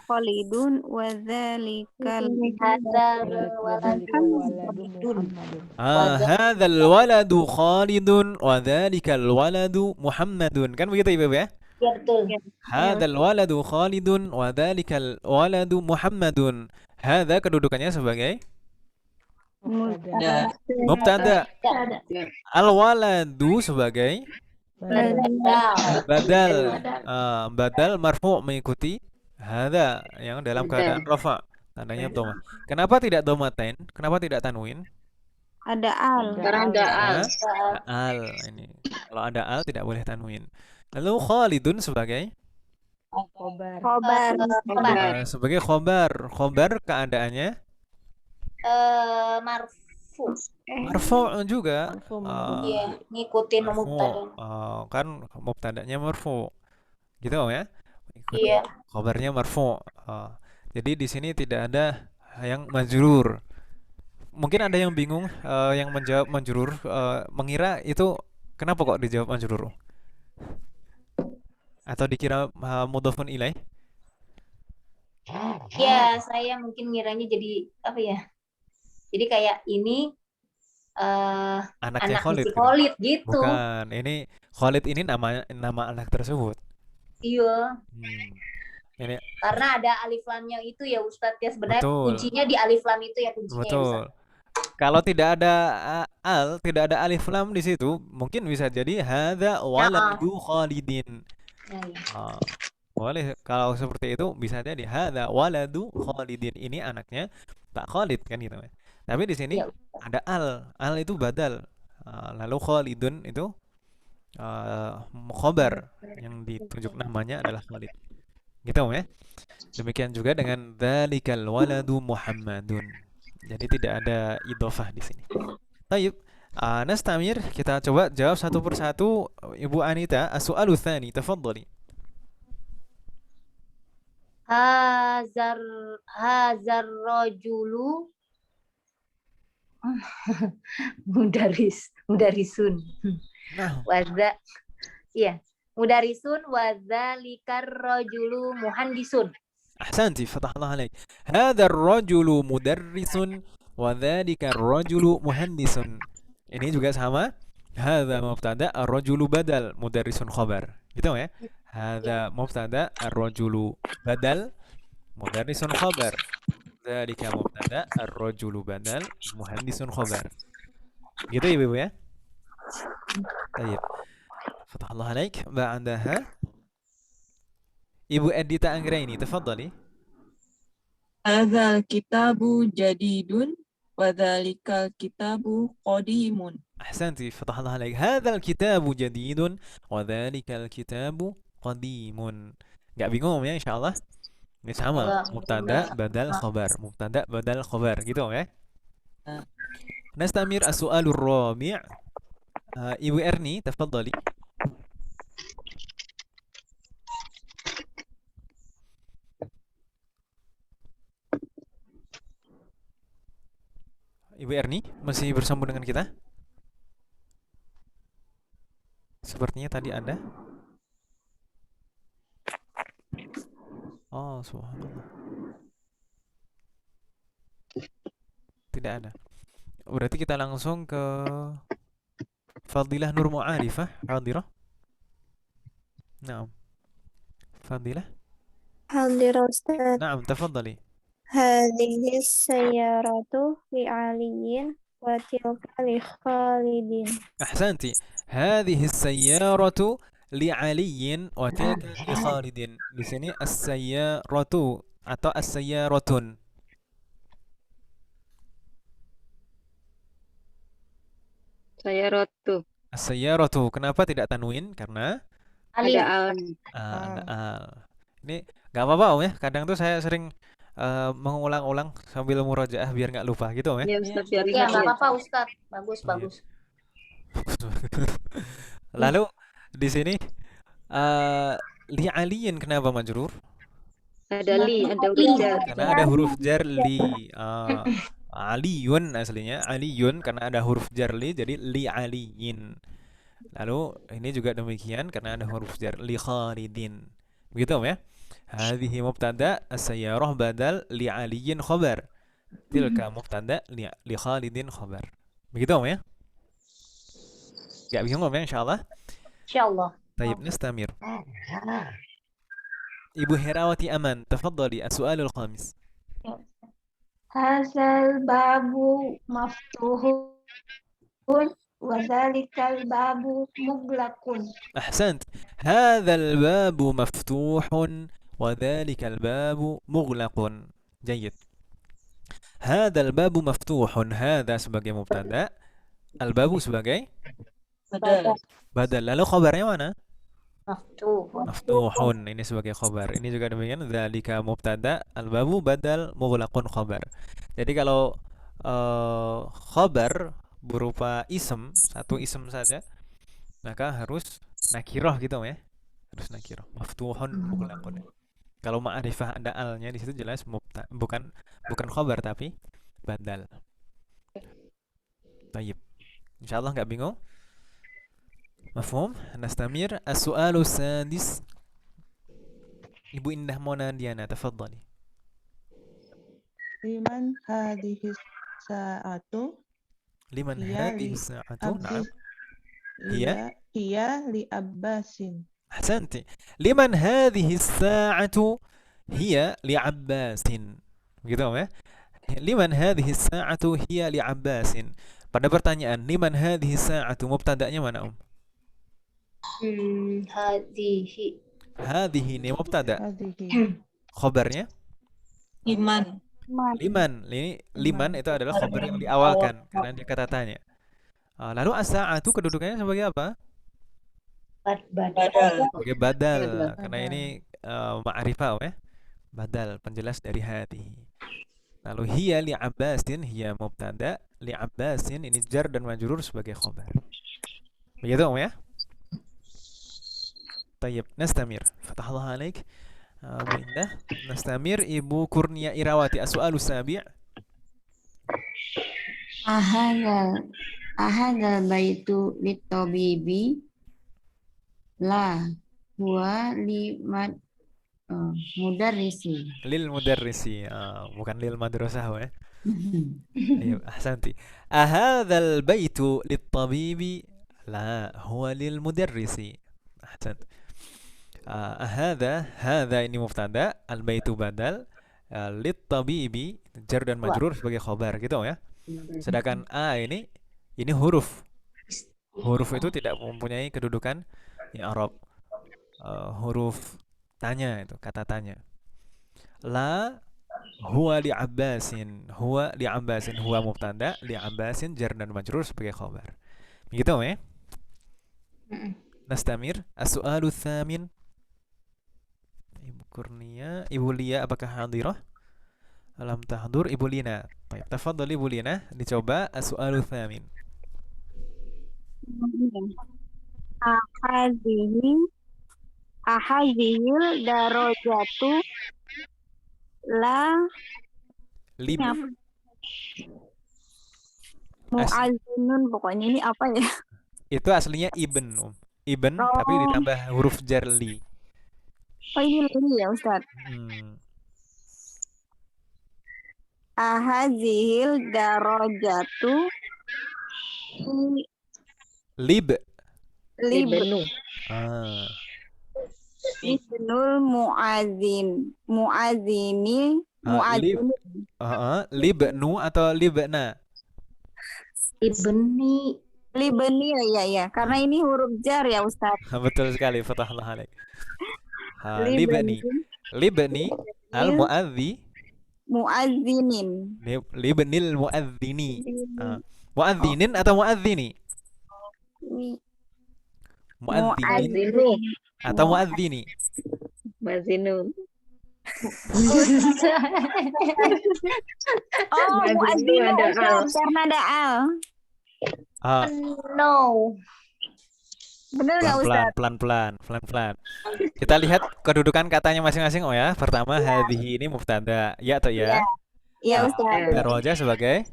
Khalidun wa dzalikal Wadhalika waladu Muhammadun. hadzal waladu Khalidun wa dzalikal waladu Muhammadun. Kan begitu Ibu ya? Ya, betul. Hadzal waladu Khalidun wa dzalikal waladu Muhammadun. Hadza kedudukannya sebagai Mubtada. mubtada. Ya. Al waladu sebagai badal. Badal marfu mengikuti hadza yang dalam keadaan rafa. Tandanya dhamma. Kenapa tidak dhammatain? Kenapa tidak tanwin? ada al. Karena ada al. Al ini. Kalau ada al tidak boleh tanwin. Lalu Khalidun sebagai Khobar. Khobar. sebagai khobar. Khobar keadaannya Marfu. marfu juga. Marfu Iya, ngikutin Marfu. mubtada. Kan mubtadanya marfu. Gitu ya? Iya. Khobarnya marfu. Jadi di sini tidak ada yang majrur. mungkin ada yang bingung, yang menjawab majrur, mengira itu kenapa kok dijawab majrur? Atau dikira mudhafun ilaih? Ya, saya mungkin ngiranya jadi apa ya? Jadi kayak ini Anaknya anaknya Khalid si gitu. Khalid gitu. Bukan, ini Khalid ini nama anak tersebut. Iya, Hmm. Ini karena ada alif lamnya itu ya Ustadz ya, sebenarnya betul, kuncinya di alif lam itu ya kuncinya ya betul. Ustadz. Kalau tidak ada tidak ada alif lam di situ, mungkin bisa jadi hadza Ya, waladu Khalidin. ya, ya. Ah, boleh kalau seperti itu bisa jadi hadza waladu Khalidin. Ini anaknya Pak Khalid kan gitu. Tapi di sini Ya, ada al itu badal. Lalu Khalidun itu khobar yang ditunjuk namanya adalah Khalid. Gitu ya. Demikian juga dengan dzalikal waladu Muhammadun. Jadi tidak ada idhofah di sini. Tayyib. Nastamir, kita coba jawab satu persatu. Ibu Anita, as-su'alu tsani, tafadhali. hazar hazar rojulu mudarisun. Nah, Waza, iya. Mudarisun wadzalikar rojulu muhandisun. ahsanti, fatahallah alaik. Hadzal rajulu mudarrisun wa dzalika ar-rajulu muhandisun. Ini juga sama. Hadza mubtada, ar-rajulu badal, mudarrisun khabar. Gitu ya. Hadza mubtada, ar-rajulu badal, mudarrisun khabar. Dzalika mubtada, ar-rajulu badal, muhandisun khabar. Gitu ya, Ibu ya? Baik. Fatahallah alaik. Ba'daha Ibu Edita Anggraini, tafadhali. Hadzal kitabu jadidun wa dzalikal kitabu qadimun. أحسنتي فتح الله عليك. هذا الكتاب جديد وذلك الكتاب قديم. Nggak bingung ya insyaallah. Ini sama, mubtada badal khabar, mubtada badal khabar gitu ya. Nastamir as-su'alur rabi'. Ibu Erni, tafadhali. Ibu Erni masih bersambung dengan kita? Sepertinya tadi ada. Oh, subhanallah. Tidak ada. Berarti kita langsung ke Fadilah Nur Mu'arifah, hadirah. Naam. Fadilah. حاضر أستاذ. Naam, tafadhali. هذه السيارة لعلي وتلك لخالد. أحسنتي. هذه السيارة لعلي وتلك لخالد. Di sini as-sayyaratu atau as-sayyaratun. Saya rotu. As-sayyaratu. Kenapa tidak tanwin? Karena Alif. Ada al. ada al. Ini nggak apa-apa Om ya. Kadang tuh saya sering mengulang-ulang sambil murojaah biar nggak lupa gitu Om ya. Ya Ustaz biar Ya, ingat nggak ya. apa-apa Ustadz. Bagus, Iya. bagus. Lalu di sini li aliyin kenapa majrur? Ada li, ada huruf jar. Karena ada huruf jar li. Aliyun aslinya aliyun karena ada huruf jar li jadi li aliyin. Lalu ini juga demikian karena ada huruf jar li khalidin. Begitu Om ya? Hadhihi mubtada as-sayyarah badal li aliyin khabar. Tilka mubtada li khalidin khabar. Begitu Om ya? Gak bingung Om ya insyaallah. Insyaallah. طيب نستمر. Ibu Herawati Aman, tafadhali as-su'alul khamis. Hazal babu maftuhun wa dzalikal babu muglaqun. أحسنت. هذا الباب مفتوح وذلك الباب مغلق. جيد. هذا الباب مفتوح. هذا sebagai mubtada, al-babu sebagai badal. Lalu khabarnya mana? Maftuhun. Maftuhun. Ini sebagai khabar. Ini juga demikian. Dzalika mubtada, al-babu badal, mughlaqun khabar. Jadi kalau khabar berupa ism, satu ism saja, maka harus nakirah gitu ya. Harus nakirah. Maftuhun mughlaqun. Kalau ma'rifah ada alnya di situ jelas bukan khabar tapi badal. طيب إن شاء الله nggak bingung. مفهوم. نستمر. السؤال السادس. Ibu Indah Mona Diana, تفضلي. Liman hadhihi sa'atu لمن hiya هذه li الساعة؟ abdi نعم. هي hiya li Abbasin. أحسنت. لمن هذه الساعة؟ هي لعباس. Gitu ya. Liman hadhihi sa'atu hiya li Abbasin. Pada pertanyaan liman hadhihi sa'atu, mubtada'nya mana, Hadihi. Hadhihi ini mubtada. Hadhihi. Khabarnya Iman. liman. Liman itu adalah khabar yang diawalkan karena dia kata tanya. Lalu as-sa'atu kedudukannya sebagai apa? Badal. Sebagai badal. Karena ini ma'rifah ya. Badal, penjelas dari hadhihi. Lalu hiya li Abbasin, hiya mubtada, li Abbasin ini jar dan majrur sebagai khabar. Begitu ya? Tayyib, nastamir. Fatahallah alaik. Bu Indah, nastamir. Ibu Kurnia Irawati, as-su'alu sabi'. Ahadal baitu litabibi la huwa liman mudarrisi. Lil mudarrisi, bukan lil madrasah ya. Ayo, ahsanti. Ahadzal baitu lit-tabibi la huwa lil mudarrisi. Ahsant. Hadza ini mubtada, al baitu badal, lit-tabibi jar dan majrur sebagai khabar gitu ya. Sedangkan ini huruf. Huruf itu tidak mempunyai kedudukan i'rab. Huruf tanya itu, kata tanya. La huwa li Abbasin. Huwa li Abbasin, huwa mubtada, li Abbasin jar dan majrur sebagai khabar. Begitu ya? Nastamir. As-su'alu tsamin. Ibu Kurnia, Ibu Lia apakah hadirah? Alam tahdur Ibu Lina. Baik, tafadhali Ibu Lina, dicoba as-su'alu tsamin. Ahadhil darajatu la Lib. mu'azzinun, pokoknya ini apa ya? Itu aslinya ibn, Ibn tapi ditambah huruf jar li. Oh ini ya Ustaz. Ahadhil darajatu Lib. Libnu. Ibnul mu'adzini Libnu atau libna? Libni ya, karena ini huruf jar ya Ustaz. Betul sekali, fatahullah alaik. Libni al-mu'adzi mu'adzinin. Libnil mu'adzini. Mu'adzinin atau mu'adzini? Mu'adzinin atau mu'adzini? Mazinun. Mu'adzinin ada al. karena ada al. No. Benar nggak Ustaz? Pelan-pelan. Kita lihat kedudukan katanya masing-masing ya. Pertama hadhihi ini mubtada, ya atau ya? Iya Ustaz. Darajah sebagai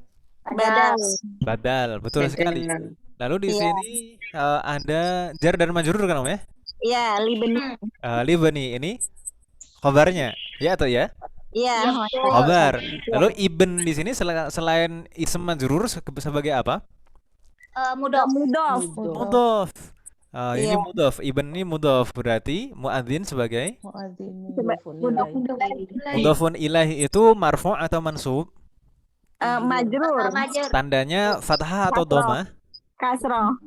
badal. Betul sekali. Lalu di sini ada jar dan majrur kan ya? Iya, libni. Libni ini khabarnya, ya atau ya? Iya, Khabar. Lalu ibn di sini selain ism majrur sebagai apa? Mudhof. Ini mudhof. Ibn ini mudhof, berarti muadzin sebagai mudhofun ilaih. Itu marfu' atau mansub? Majrur. Tandanya fathah atau dhammah? Kasroh.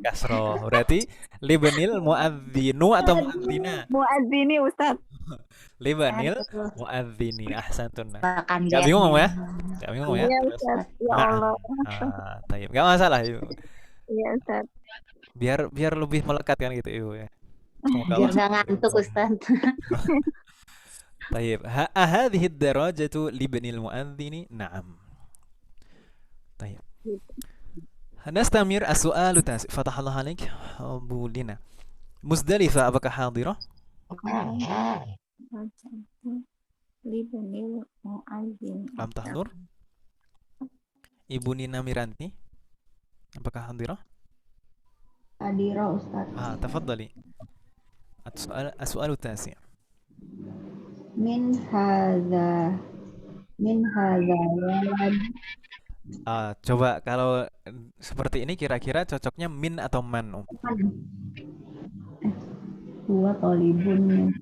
Berarti libnil muadzinu atau muadzina? Muadzini Ustaz. Libnil muadzini. Ahsantun. Gak bingung ya? Iya Ustaz. Ya Allah. Tayyib. Gak masalah Ibu. Iya Ustaz. Biar lebih melekat kan gitu Ibu ya. Biar nggak ngantuk Ustaz. Tayyib. Hadhihi ad-darajatu libnil muadzini? Na'am. Tayyib. Nastamir as-su'alu tasi'. Fatahallah alaik. Bu Lina. Muzdalifah apakah hadirah? Libnil mu'adzin. Lam tahdur. Ibu Nina Miranti. Apakah hadirah? Hadira Ustaz. Tafadhali. As-su'alu tasi'. Min hadza walad. Coba kalau seperti ini kira-kira cocoknya min atau man, Huwa talibun.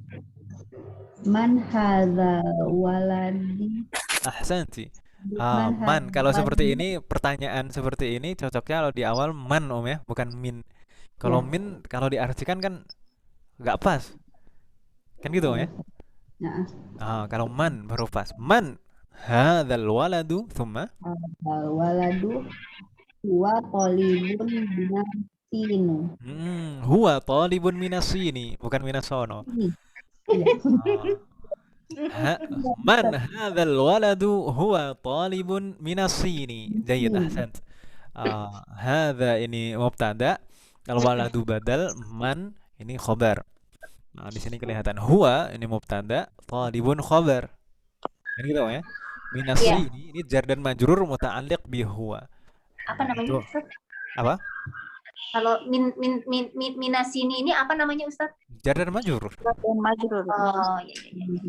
Man hadza waladi. Ahsanti. Man Man, kalau hadza seperti waladi. ini, pertanyaan seperti ini cocoknya kalau di awal man ya, bukan min. Kalau Ya. min, kalau diartikan kan nggak pas. Kan gitu ya? Nah, Kalau man baru pas. Man hadzal waladu thumma waladu huwa talibun minasinu. huwa talibun minasini, bukan minasono. Man hadzal waladu huwa talibun minasini. Jayyid, ahsant. Hadza ini mubtada, al waladu badal, man ini khabar. Nah, di sini kelihatan huwa ini mubtada, talibun khabar. Kan gitu ya? Minasi ini jar dan majrur muta'alliq bi huwa. Apa namanya Tuh. Ustaz? Apa? Kalau minasini ini apa namanya Ustaz? Jar dan majrur. Dan majrur. Oh, iya.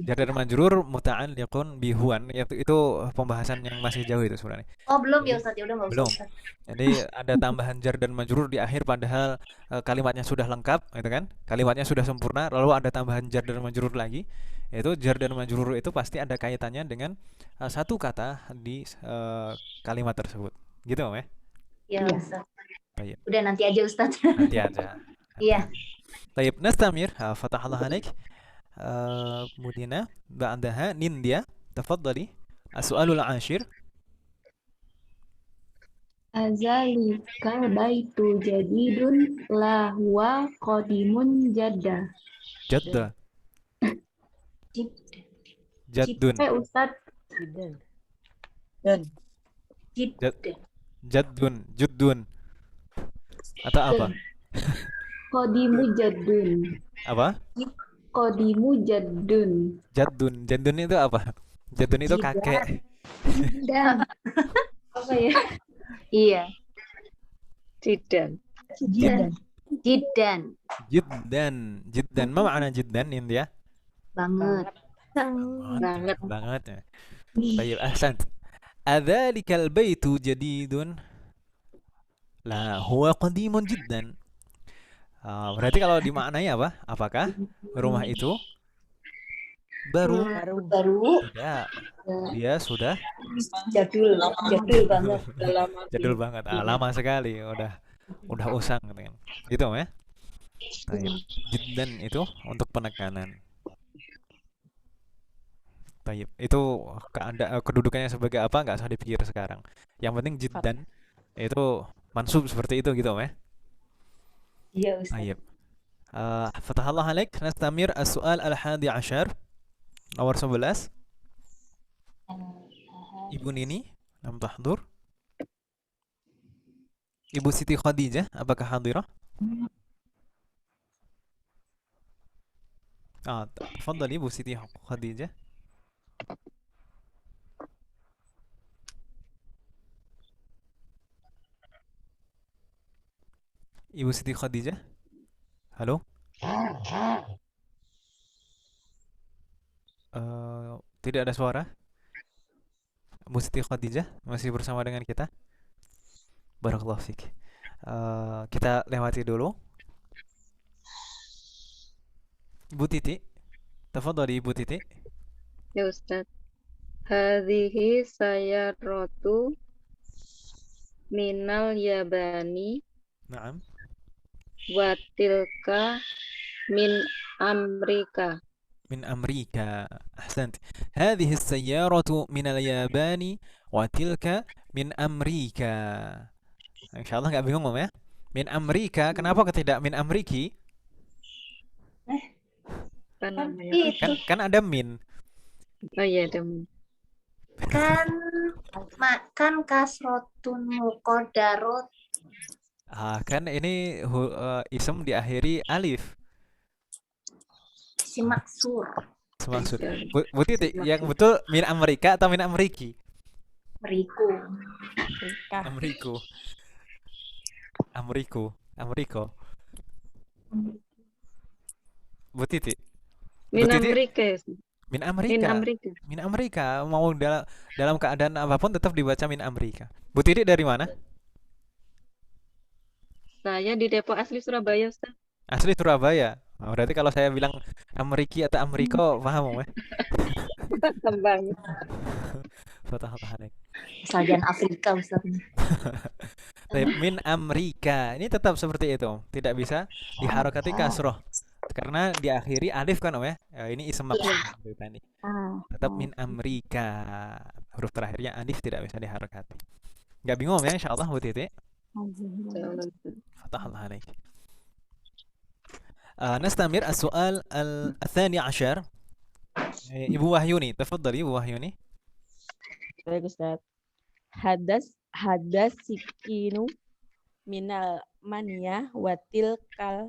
Jar dan majrur muta'alliqun bi huwan. Itu pembahasan yang masih jauh itu sebenarnya. Oh, belum ya Ustaz. Ya udah enggak usah Belum. Ustaz. Jadi ada tambahan jar dan majrur di akhir padahal kalimatnya sudah lengkap, gitu kan? Kalimatnya sudah sempurna, lalu ada tambahan jar dan majrur lagi. Itu jar dan majrur itu pasti ada kaitannya dengan satu kata di kalimat tersebut. Gitu, ya? Ya Ustaz. Baik. Udah nanti aja Ustaz. Nanti aja. Iya. Baik, nastamir. Fatahallah alaik. Kemudian ba'daha Nindya, tafadhali. As-su'alul 'ashir. Azalika baitu jadidun la huwa qadimun jadda. Jadda. Jid- Jaddun. Ustaz. Jidan. Jaddun. Juddun. Atau apa? Qadimu jaddun. Apa? Qadimu jaddun. Jaddun. Jaddun itu apa? Jaddun itu kakek. Dan Apa ya? Iya. Jidan. Jiddan. Jiddan. Ma makna jiddan India? Banget. Banget. Banget ya. Baik, ahsant. Adzalikal baitu jadidun. La huwa qadimun jiddan. Berarti kalau dimaknai apa? Apakah rumah itu baru? Baru Tidak. Dia sudah jadul banget. jadul banget. Lama sekali. Udah usang gitu kan. Gitu ya. Baik. Jiddan itu untuk penekanan. Baik. Itu kedudukannya sebagai apa nggak usah dipikir sekarang. Yang penting jiddan itu mansub seperti itu gitu ya. Iya Ustaz. Baik. Fatahallah alaik. Nastamir as-su'al al-11. Nomor 11. Ibu Nini lam tahdur. Ibu Siti Khadijah apakah hadirah? Tafadhali Ibu Siti Khadijah. Ibu Siti Khadijah. Halo? Tidak ada suara. Ibu Siti Khadijah masih bersama dengan kita. Barakallahu fiik. Kita lewati dulu. Ibu Titi. Tafadhali Ibu Titi. Ya Ustaz. Hadhihi sayaratu minal yabani Naam. wa tilka min Amrika. من أمريكا. أحسنت. هذه السيارة من اليابان وتلك من أمريكا. إن شاء الله nggak bingung ya. Min Amerika. Kenapa tidak min Ameriki? Apa namanya? Kan ada min. Oh iya, Dem. Kan kasrotun muqaddarot. Kan ini ism diakhiri alif. Si maksur. Maksud Bu Titi, yang betul min Amerika atau min Ameriki? Meriku. Ameriku. Amriku, Amriko. Bu Titi, Bu Min Titi, Amrika ya. min Min Amerika. Amrika. Min Amerika. Mau dalam keadaan apapun tetap dibaca min Amerika. Bu Titi dari mana? Saya di Depok asli Surabaya, Ustaz. Asli Surabaya. Oh, berarti kalau saya bilang Ameriki atau Ameriko, paham ya? Kembang. Fatah alaik. Sarjan Afrika Ustaz. Baik, min Amerika. Ini tetap seperti itu. Tidak bisa diharokati kasroh. Karena diakhiri alif kan Om ya? Ini isim maksud ini. Tetap min Amerika. Huruf terakhirnya alif tidak bisa diharokati. Nggak bingung ya insyaallah Bu Titi? Fatah alaik. نستمر السؤال الثاني عشر. Ibu Wahyuni, tafadhali Ibu Wahyuni. Baik Ustaz. Hadas sikinu minal mania watilka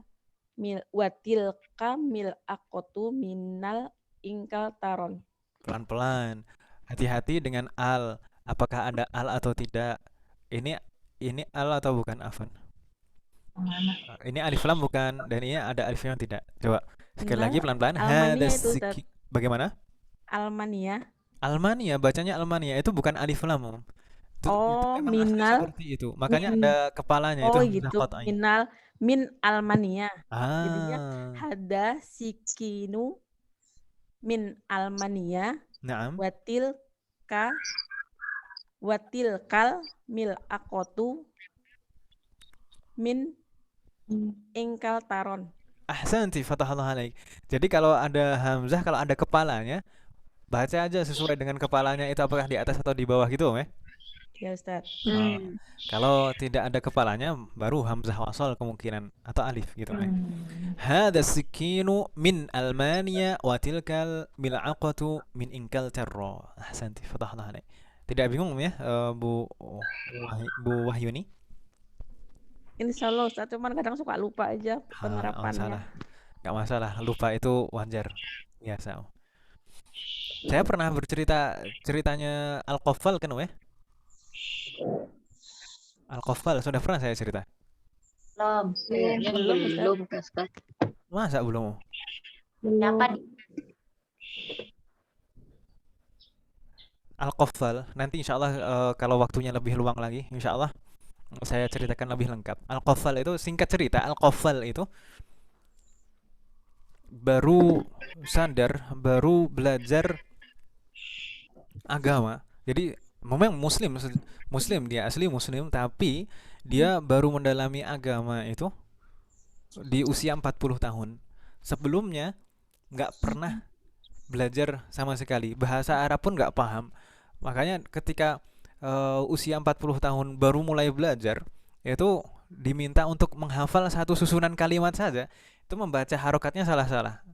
mil akotu minal ingkal taron. Pelan-pelan. Hati-hati dengan al. Apakah ada al atau tidak? Ini al atau bukan, Afan? Ini alif lam bukan, dan ini ada alif yang tidak. Coba sekali lagi pelan-pelan. Almania itu, Ustaz. Bagaimana? Almania. Almania, bacanya Almania itu bukan alif lam. Oh, itu minal. seperti itu. Makanya ada kepalanya Oh itu gitu. Min Almania. Jadinya hada sikinu min Almania. Naam. Watilkal mil akotu min ingkal taron. Ahsanti, fatahallah alaik. Jadi kalau ada hamzah, kalau ada kepalanya, baca aja sesuai dengan kepalanya itu apakah di atas atau di bawah gitu, Om ya? Ya Ustaz. Kalau tidak ada kepalanya, baru hamzah wasal kemungkinan atau alif gitu. Hada sikinu min Almania wa tilkal mil'aqatu min ingkal tarra. Ahsanti, fatahallah alaik. Tidak bingung ya, Bu Wahyuni? Insya Allah Ustaz, cuman kadang suka lupa aja penerapannya. Nggak masalah, lupa itu wajar, biasa. Saya pernah ceritanya Al-Qaffal kan, ya? Al-Qaffal sudah pernah saya cerita. Belum, Ustaz. Masa belum? Siapa? Al-Qaffal nanti insya Allah kalau waktunya lebih luang lagi, insya Allah saya ceritakan lebih lengkap. Al-Qaffal itu singkat cerita, Al-Qaffal itu baru sadar, baru belajar agama. Jadi memang muslim dia asli muslim, tapi dia baru mendalami agama itu di usia 40 tahun. Sebelumnya nggak pernah belajar sama sekali, bahasa Arab pun nggak paham. Makanya ketika usia 40 tahun baru mulai belajar, itu diminta untuk menghafal satu susunan kalimat saja. Itu membaca harokatnya salah-salah.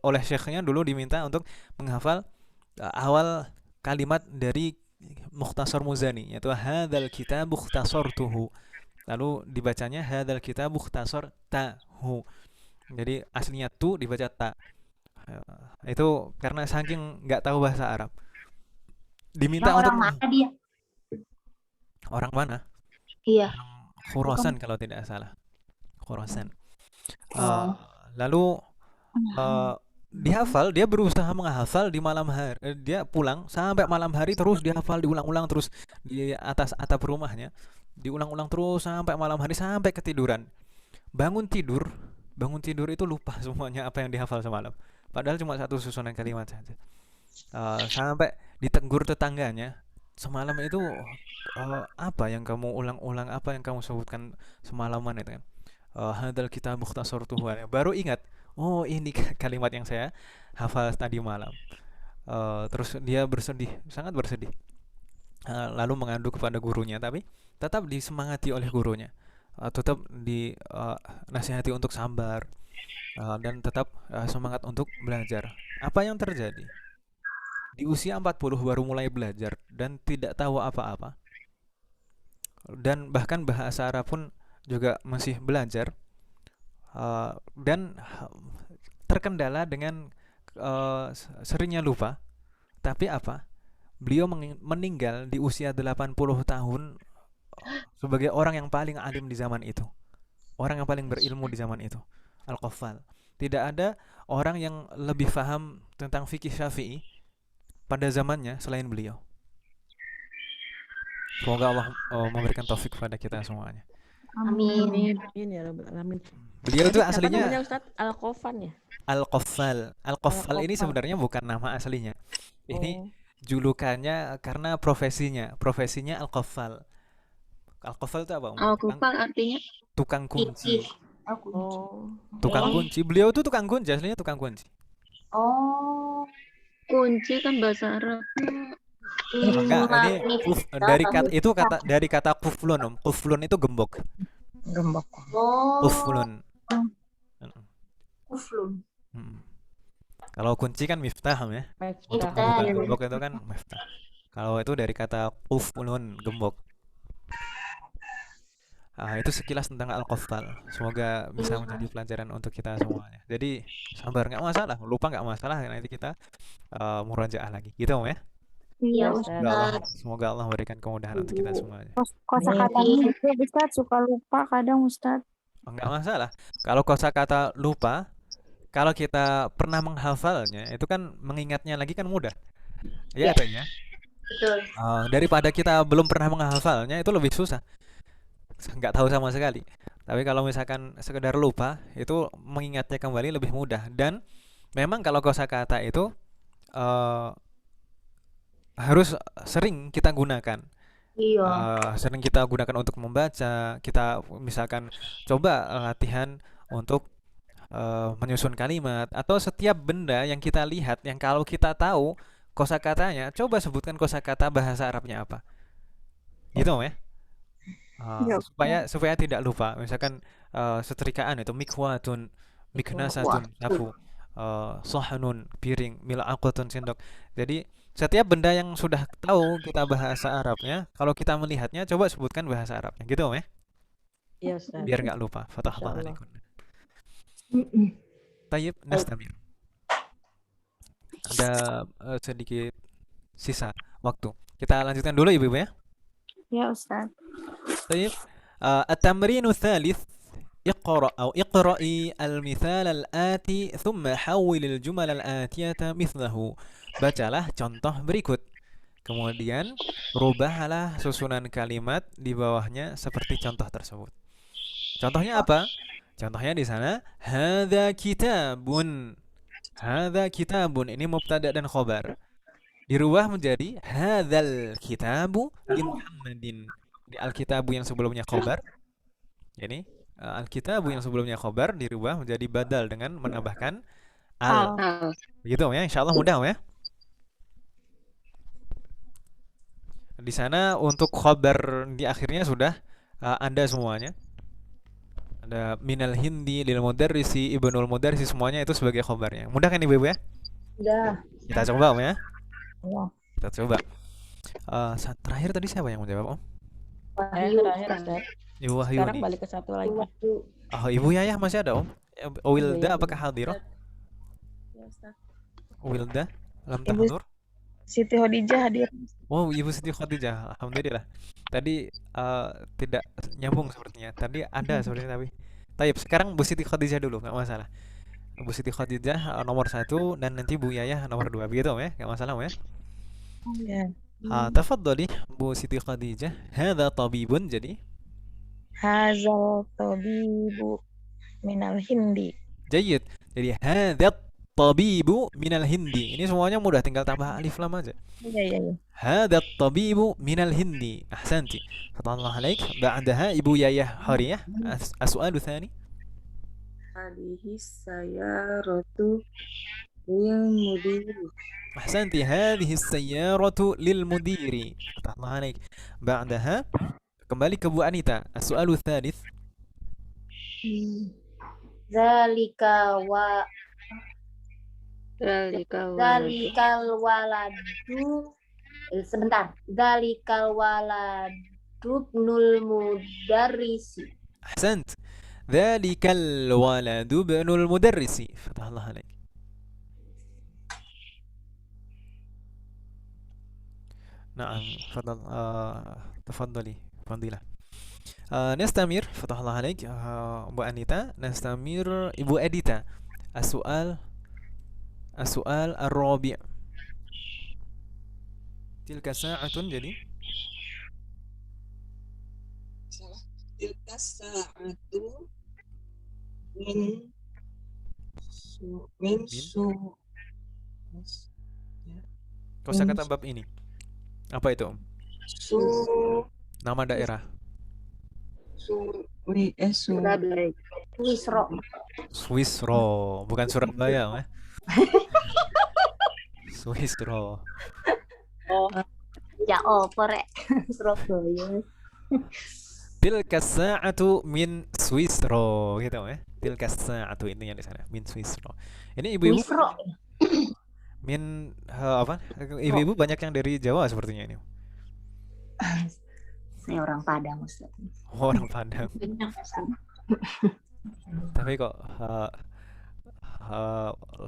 Oleh syekhnya dulu diminta untuk menghafal awal kalimat dari Mukhtasar Muzani, yaitu hadzal kitab ikhtasartuhu. Lalu dibacanya hadzal kitab ikhtasartahu. Jadi aslinya tu dibaca ta. Itu karena saking nggak tahu bahasa Arab. Diminta untuk orang mana dia? Orang mana? Iya. Khurasan kalau tidak salah. Khurasan. Lalu dihafal, dia berusaha menghafal di malam hari. Dia pulang sampai malam hari terus dihafal, diulang-ulang terus di atas atap rumahnya. Diulang-ulang terus sampai malam hari, sampai ketiduran. Bangun tidur itu lupa semuanya apa yang dihafal semalam. Padahal cuma satu susunan kalimat saja. Sampai ditegur tetangganya, semalam itu apa yang kamu ulang-ulang, apa yang kamu sebutkan semalaman itu kan. Hadzal kitab ikhtasartuhu. Baru ingat, oh ini kalimat yang saya hafal tadi malam. Terus dia bersedih, sangat bersedih. Lalu mengadu kepada gurunya, tapi tetap disemangati oleh gurunya. Tetap dinasihati untuk sabar dan tetap semangat untuk belajar. Apa yang terjadi? Di usia 40 baru mulai belajar dan tidak tahu apa-apa. Dan bahkan bahasa Arab pun juga masih belajar. Dan terkendala dengan seringnya lupa. Tapi apa? Beliau meninggal di usia 80 tahun sebagai orang yang paling alim di zaman itu, orang yang paling berilmu di zaman itu, Al-Qaffal. Tidak ada orang yang lebih paham tentang fikih Syafi'i pada zamannya selain beliau. Semoga Allah memberikan taufik pada kita semuanya. Amin. Amin ya rabbal alamin. Beliau itu Tadi apa namanya aslinya Ustadz? Al-Qofan ya? Al-Qaffal. Al-Qaffal ini Al-Qaffal. sebenarnya bukan nama aslinya. Ini Oh. julukannya karena profesinya Al-Qaffal. Al-Qaffal itu apa? Al-Kufal artinya Tukang kunci. Aku. Oh. Tukang kunci. Beliau tuh tukang kunci, aslinya tukang kunci. Oh. kunci kan bahasa Arab. Enggak, ini dari kata kuflun, Om. Kuflun itu gembok. Gembok. Oh. Kuflun. Kuflun. Kalau kunci kan miftah, ya. Untuk Miftah. membuka gembok itu kan miftah. Kalau itu dari kata kuflun, gembok. Itu sekilas tentang Al-Qaffal. Semoga bisa menjadi pelajaran untuk kita semuanya. Jadi sabar, nggak masalah. Lupa nggak masalah. Nanti kita murajaah lagi. Gitu, Om, ya. Iya, Semoga Allah memberikan kemudahan untuk kita semuanya. Kosakatanya juga Ustaz suka lupa kadang Ustaz. Nggak masalah. Kalau kosakata lupa, kalau kita pernah menghafalnya, itu kan mengingatnya lagi kan mudah. Ya, ya. Betul. Daripada kita belum pernah menghafalnya, itu lebih susah. Nggak tahu sama sekali. Tapi kalau misalkan sekedar lupa, itu mengingatnya kembali lebih mudah. Dan memang kalau kosakata itu harus sering kita gunakan. Iya. Sering kita gunakan untuk membaca. Kita misalkan coba latihan untuk menyusun kalimat, atau setiap benda yang kita lihat yang kalau kita tahu kosakatanya, coba sebutkan kosakata bahasa Arabnya apa. Gitu, ya. Supaya tidak lupa. Misalkan setrikaan itu mikwatun, miknasatun, sapu, sohanun, piring, mil'aqatun, sendok. Jadi setiap benda yang sudah tahu kita bahasa Arabnya, kalau kita melihatnya coba sebutkan bahasa Arabnya. Gitu, ya. Iya, Ustaz. Biar nggak lupa. Fatahullah Insyaallah. alaikum. Tayyib, nastamir. Ada sedikit sisa waktu. Kita lanjutkan dulu, Ibu-ibu, ya. Ya Ustaz. طيب التمرين الثالث اقرأي المثال الآتي ثم حول الجمل الآتية مثله. Bacalah contoh berikut, kemudian rubahlah susunan kalimat di bawahnya seperti contoh tersebut. Contohnya apa? Contohnya di sana hadza kitabun. Hadza kitabun ini mubtada dan khobar. Dirubah menjadi hadzal kitabu li Muhammadin. Di al-kitabu yang sebelumnya khobar. Ini al-kitabu yang sebelumnya khobar dirubah menjadi badal dengan menambahkan al. Begitu, ya. Insyaallah mudah, ya. Di sana untuk khobar di akhirnya sudah ada semuanya. Ada minal hindi lil mudarrisi ibnul mudarrisi, semuanya itu sebagai khobarnya. Mudah kan, Ibu, ya? Udah. Kita coba, Om, ya. Ya. Kita coba. Terakhir tadi siapa yang menjawab, Om? Wahyu. Terakhir, Ustaz. Ibu Wahyu Sekarang nih. balik ke satu lagi. Ibu Yayah masih ada, Om? Wilda apakah hadirah? Ya, Ustaz. Wilda lam Ibu tahdur? Siti Khadijah hadir. Oh, Ibu Siti Khadijah. Alhamdulillah. Tadi tidak nyambung sepertinya. Tadi ada sepertinya tapi. Tayyib, sekarang Bu Siti Khadijah dulu, nggak masalah. Bu Siti Khadijah nomor 1 dan nanti Bu Yayah nomor 2. Begitu, Om, ya? Nggak masalah, Om, ya? Ya. Tafadhali Bu Siti Khadijah. Hadza tabibun, jadi Hazal tabibu minal hindi. Jayyid. Jadi hadzat tabibu minal hindi. Ini semuanya mudah, tinggal tambah alif lam aja. Iya. Hadzat tabibu minal hindi. Ahsanti. Fatallah alaik. Ba'daha Ibu Yayah Hariyah. As-su'alu tsani. Hadhihi sayyaratu lil mudiri. Ahsanti. Hadhihi sayyaratu lil mudiri. Fatallah alaik. Ba'daha kembali ke Bu Anita. As-su'alu tsalits. Zalikal Zalikal waladu. Sebentar. Zalikal waladu ibnul mudarrisi. Ahsant. Dzalikal waladu ibnul mudarrisi. Fatallah alaik. Naam, tafadhali. Fadilah. Nastamir, fatahallah alaik, Bu Anita. Nastamir, Ibu Edita. As-su'al ar-rabi'. Tilka sa'atun, jadi Tilka sa'atu min kosakata bab ini. Apa itu? su Nama daerah. Wisro. Swisro, bukan Surabaya, Swisro. Oh, ya over ya. Surabaya. Tilka sa'atu min Swisro, gitu Tilka sa'atu ini yang di sana, min Swisro. Ini ibu-ibu Wisro. min apa? Ibu-ibu banyak yang dari Jawa sepertinya ini. Saya orang Padang, Ustaz. Oh, orang Padang. Banyak, Ustaz. Tapi kok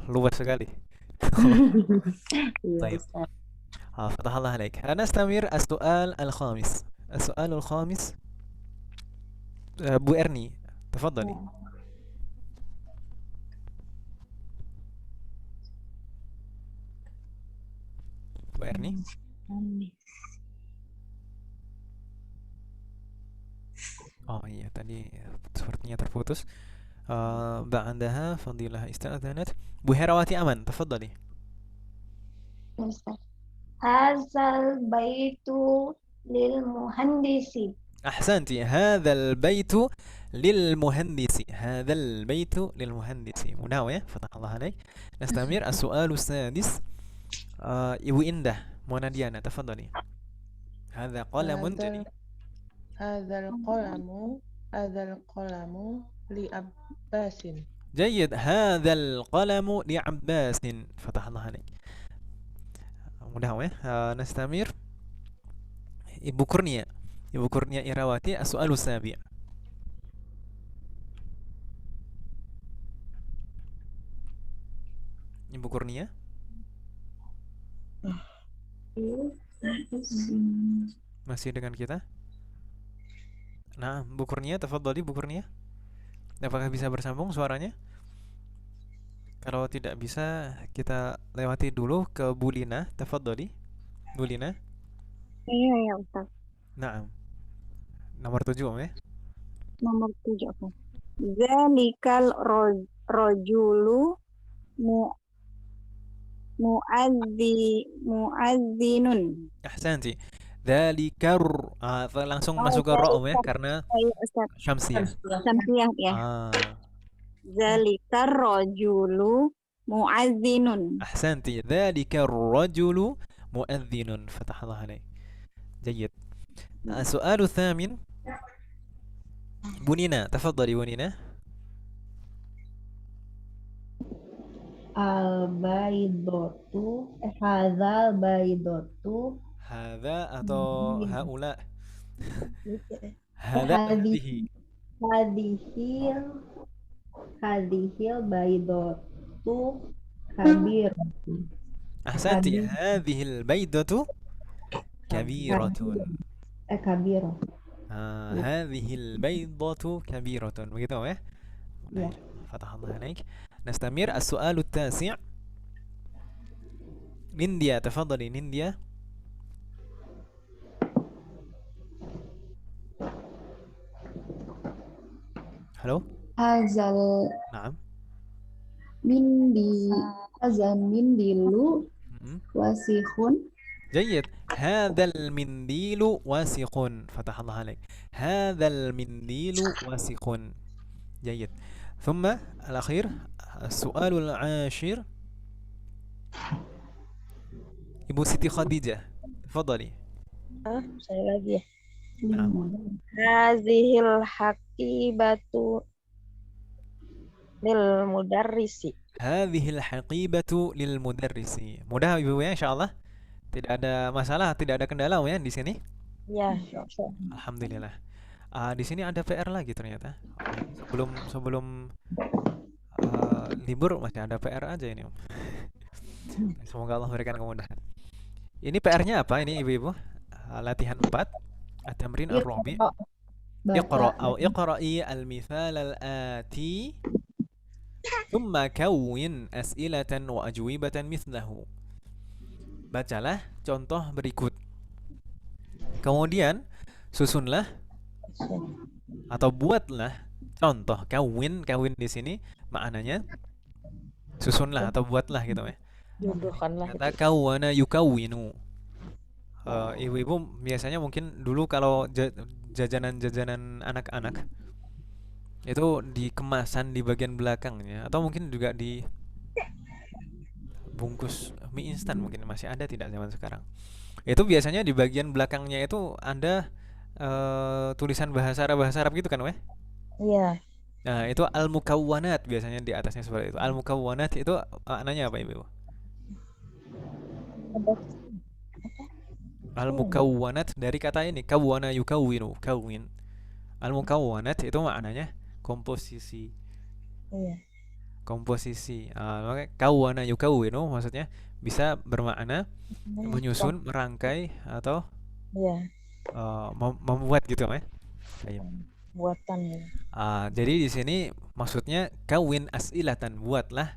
luas sekali. Iya, طيب Ustaz. فتح الله عليك. نستمر السؤال الخامس. السؤال الخامس Bu Erni تفضلي. Bu Erni. Oh iya, tadi sepertinya terputus. بعدها فضيلة استأذنت. Bu Herawati Aman تفضلي. Hazal baitu lil muhandisi. أحسنتي. هذا البيت للمهندس. هذا البيت للمهندس. مناوية فتح الله عليك. نستمر السؤال السادس. Ibu Indah Mona Diana تفضلي. هذا قلم جديد. هذا القلم لعباس. جيد. هذا القلم لعباس فتح الله عليك. مناوية. نستمر Ibu Kurnia. Ibu Kurnia Irawati السؤال السابع. Ibu Kurnia. Masih dengan kita? Nah, Bu Kurnia, tafadhali Bu Kurnia. Apakah bisa bersambung suaranya? Kalau tidak bisa, kita lewati dulu ke Bu Lina, tafadhali. Bu Lina. Iya ya Ustaz. Nah, nomor 7 ya. Nomor 7 apa? Zalikal rojulu muadzinun. Ahsanti. Dzalikar langsung masuk ke ra ya karena syamsiyah. Syamsiyah ya. Zalikar rojulu muadzinun. Ahsanti. Dzalikar rajulu muadzinun. Fatahallah alaik. جيد. السؤال الثامن. بنينا تفضلي بنينا. Al-baidotu hadzal baidotu هذا atau haula. hadhihi hadhil kabiratu. Ahsanti. Hadhil baidatu kabiratun. Kabirah. Hadhil baidatu kabiratun. Begitu ya? Ya. Fatahallah alaik. نستمر السؤال التاسع. نينديا تفضلي نينديا. هلو. Hazal نعم. mindilu wasikhun. جيد. هذا المنديل واسق. فتح الله عليك. هذا المنديل واسق. جيد. ثم الأخير السؤال العاشر. Ibu Siti Khadijah تفضلي. Saya lagi ya. نعم. Hazihil haqibatu lil mudarrisi. هذه الحقيبة للمدرس. Mudah Ibu ya insyaallah. Tidak ada masalah, tidak ada kendala ya di sini. Ya, Alhamdulillah. Di sini ada PR lagi ternyata. Sebelum libur masih ada PR aja ini Om. Semoga Allah memberikan kemudahan. Ini PR-nya apa ini Ibu-ibu? Latihan 4. At-tamrin ar-rabi'. اقرأ أو اقرأي المثال الآتي ثم كون أسئلة وأجوبة مثله. Bacalah contoh berikut. Kemudian susunlah atau buatlah contoh. Kawin di sini maknanya susunlah atau buatlah gitu ya. Jodohkanlah Kata kawana yukawinu. Ibu-ibu biasanya mungkin dulu kalau jajanan anak-anak itu di kemasan di bagian belakangnya, atau mungkin juga di bungkus mie instan, mungkin masih ada tidak zaman sekarang. Itu biasanya di bagian belakangnya itu ada tulisan bahasa Arab gitu kan, weh? Iya. Nah, itu al-mukawwanat biasanya di atasnya seperti itu. Al-mukawwanat itu maknanya apa, Ibu? Al-mukawwanat dari kata ini kawwana yukawwinu, kawin. Al-mukawwanat itu maknanya komposisi. Iya. Komposisi. Makanya kawwana yukawwinu maksudnya bisa bermakna menyusun, merangkai atau Iya. membuat gitu ya. Buatan ya. Jadi di sini maksudnya kawin as'ilatan, buatlah